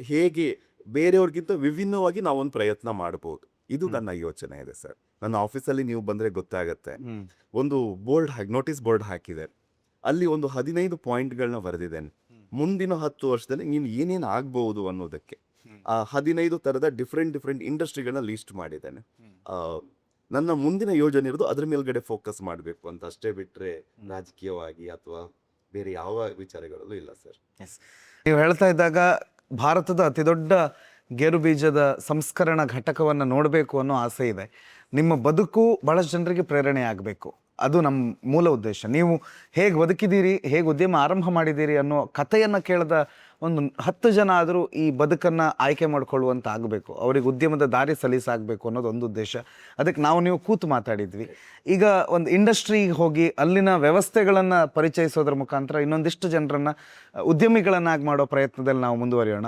ಹೇಗೆ ಬೇರೆಯವ್ರಿಗಿಂತ ವಿಭಿನ್ನವಾಗಿ ನಾವೊಂದು ಪ್ರಯತ್ನ ಮಾಡ್ಬೋದು, ಇದು ನನ್ನ ಯೋಚನೆ ಇದೆ ಸರ್. ನನ್ನ ಆಫೀಸಲ್ಲಿ ನೀವು ಬಂದರೆ ಗೊತ್ತಾಗತ್ತೆ, ಒಂದು ನೋಟಿಸ್ ಬೋರ್ಡ್ ಹಾಕಿದೆ. ಅಲ್ಲಿ ಒಂದು 15 ಪಾಯಿಂಟ್ಗಳನ್ನ ಬರೆದಿದ್ದೇನೆ. ಮುಂದಿನ 10 ವರ್ಷದಲ್ಲಿ ನೀನು ಏನೇನು ಆಗ್ಬಹುದು ಅನ್ನೋದಕ್ಕೆ ಆ 15 ಥರದ ಡಿಫ್ರೆಂಟ್ ಇಂಡಸ್ಟ್ರಿಗಳನ್ನ ಲೀಸ್ಟ್ ಮಾಡಿದ್ದೇನೆ. ನನ್ನ ಮುಂದಿನ ಯೋಜನೆ ಇರೋದು ಅದ್ರ ಮೇಲ್ಗಡೆ ಫೋಕಸ್ ಮಾಡಬೇಕು ಅಂತ ಅಷ್ಟೇ, ಬಿಟ್ಟರೆ ರಾಜಕೀಯವಾಗಿ ಅಥವಾ ಬೇರೆ ಯಾವ ವಿಚಾರಗಳಲ್ಲೂ ಇಲ್ಲ ಸರ್. ನೀವು ಹೇಳ್ತಾ ಇದ್ದಾಗ ಭಾರತದ ಅತಿ ದೊಡ್ಡ ಗೇರು ಬೀಜದ ಸಂಸ್ಕರಣಾ ಘಟಕವನ್ನು ನೋಡಬೇಕು ಅನ್ನೋ ಆಸೆ ಇದೆ. ನಿಮ್ಮ ಬದುಕು ಬಹಳಷ್ಟು ಜನರಿಗೆ ಪ್ರೇರಣೆ ಆಗಬೇಕು, ಅದು ನಮ್ಮ ಮೂಲ ಉದ್ದೇಶ. ನೀವು ಹೇಗೆ ಬದುಕಿದ್ದೀರಿ, ಹೇಗೆ ಉದ್ಯಮ ಆರಂಭ ಮಾಡಿದ್ದೀರಿ ಅನ್ನೋ ಕಥೆಯನ್ನು ಕೇಳಿದ ಒಂದು 10 ಜನ ಆದರೂ ಈ ಬದುಕನ್ನು ಆಯ್ಕೆ ಮಾಡ್ಕೊಳ್ಳುವಂತ ಆಗಬೇಕು, ಅವರಿಗೆ ಉದ್ಯಮದ ದಾರಿ ಸಲೀಸಾಗಬೇಕು ಅನ್ನೋದು ಒಂದು ಉದ್ದೇಶ. ಅದಕ್ಕೆ ನೀವು ಕೂತು ಮಾತಾಡಿದ್ವಿ. ಈಗ ಒಂದು ಇಂಡಸ್ಟ್ರಿಗೆ ಹೋಗಿ ಅಲ್ಲಿನ ವ್ಯವಸ್ಥೆಗಳನ್ನು ಪರಿಚಯಿಸೋದ್ರ ಮುಖಾಂತರ ಇನ್ನೊಂದಿಷ್ಟು ಜನರನ್ನು ಉದ್ಯಮಿಗಳನ್ನಾಗಿ ಮಾಡೋ ಪ್ರಯತ್ನದಲ್ಲಿ ನಾವು ಮುಂದುವರಿಯೋಣ.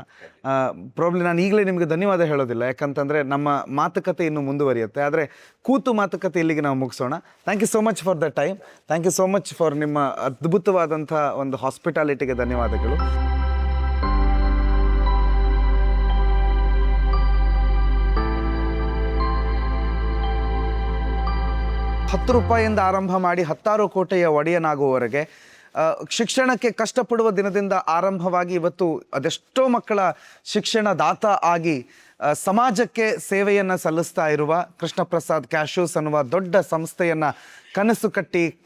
ಪ್ರಾಬ್ಲಿ ನಾನು ಈಗಲೇ ನಿಮಗೆ ಧನ್ಯವಾದ ಹೇಳೋದಿಲ್ಲ, ಯಾಕಂತಂದರೆ ನಮ್ಮ ಮಾತುಕತೆ ಇನ್ನೂ ಮುಂದುವರಿಯುತ್ತೆ. ಆದರೆ ಕೂತು ಮಾತುಕತೆ ಇಲ್ಲಿಗೆ ನಾವು ಮುಗಿಸೋಣ. Thank you so much for the time. Thank you so much for ನಿಮ್ಮ ಅದ್ಭುತವಾದಂಥ ಒಂದು ಹಾಸ್ಪಿಟಾಲಿಟಿಗೆ ಧನ್ಯವಾದಗಳು. 10 ರೂಪಾಯಿಯಿಂದ ಆರಂಭ ಮಾಡಿ 10 ಕೋಟೆಯ ಒಡೆಯನಾಗುವವರೆಗೆ ಶಿಕ್ಷಣಕ್ಕೆ ಕಷ್ಟಪಡುವ ದಿನದಿಂದ ಆರಂಭವಾಗಿ ಇವತ್ತು ಅದೆಷ್ಟೋ ಮಕ್ಕಳ ಶಿಕ್ಷಣದಾತ ಆಗಿ ಸಮಾಜಕ್ಕೆ ಸೇವೆಯನ್ನು ಸಲ್ಲಿಸ್ತಾ ಇರುವ ಕೃಷ್ಣ ಪ್ರಸಾದ್ ಕ್ಯಾಶ್ಯೂಸ್ ಅನ್ನುವ ದೊಡ್ಡ ಸಂಸ್ಥೆಯನ್ನು ಕನಸು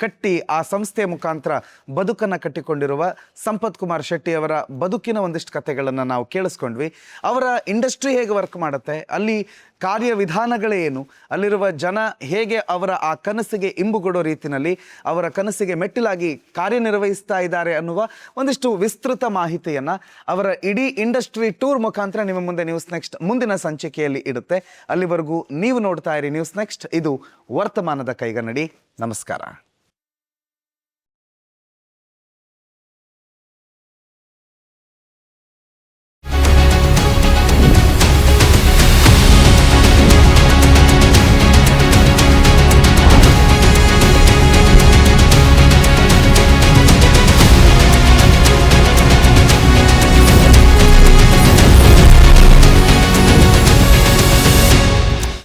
ಕಟ್ಟಿ ಆ ಸಂಸ್ಥೆಯ ಮುಖಾಂತರ ಬದುಕನ್ನು ಕಟ್ಟಿಕೊಂಡಿರುವ ಸಂಪತ್ ಕುಮಾರ್ ಶೆಟ್ಟಿ ಅವರ ಬದುಕಿನ ಒಂದಿಷ್ಟು ಕಥೆಗಳನ್ನು ನಾವು ಕೇಳಿಸ್ಕೊಂಡ್ವಿ. ಅವರ ಇಂಡಸ್ಟ್ರಿ ಹೇಗೆ ವರ್ಕ್ ಮಾಡುತ್ತೆ, ಅಲ್ಲಿ ಕಾರ್ಯವಿಧಾನಗಳೇನು, ಅಲ್ಲಿರುವ ಜನ ಹೇಗೆ ಅವರ ಆ ಕನಸಿಗೆ ಇಂಬುಗೊಡೋ ರೀತಿಯಲ್ಲಿ ಅವರ ಕನಸಿಗೆ ಮೆಟ್ಟಿಲಾಗಿ ಕಾರ್ಯನಿರ್ವಹಿಸ್ತಾ ಇದ್ದಾರೆ ಅನ್ನುವ ಒಂದಿಷ್ಟು ವಿಸ್ತೃತ ಮಾಹಿತಿಯನ್ನು ಅವರ ಇಡೀ ಇಂಡಸ್ಟ್ರಿ ಟೂರ್ ಮುಖಾಂತರ ನಿಮ್ಮ ಮುಂದೆ ನ್ಯೂಸ್ ನೆಕ್ಸ್ಟ್ ಮುಂದಿನ ಸಂಚಿಕೆಯಲ್ಲಿ ಇಡುತ್ತೆ. ಅಲ್ಲಿವರೆಗೂ ನೀವು ನೋಡ್ತಾ ಇರಿ ನ್ಯೂಸ್ ನೆಕ್ಸ್ಟ್. ಇದು ವರ್ತಮಾನದ ಕೈಗನ್ನಡಿ. ನಮಸ್ಕಾರ.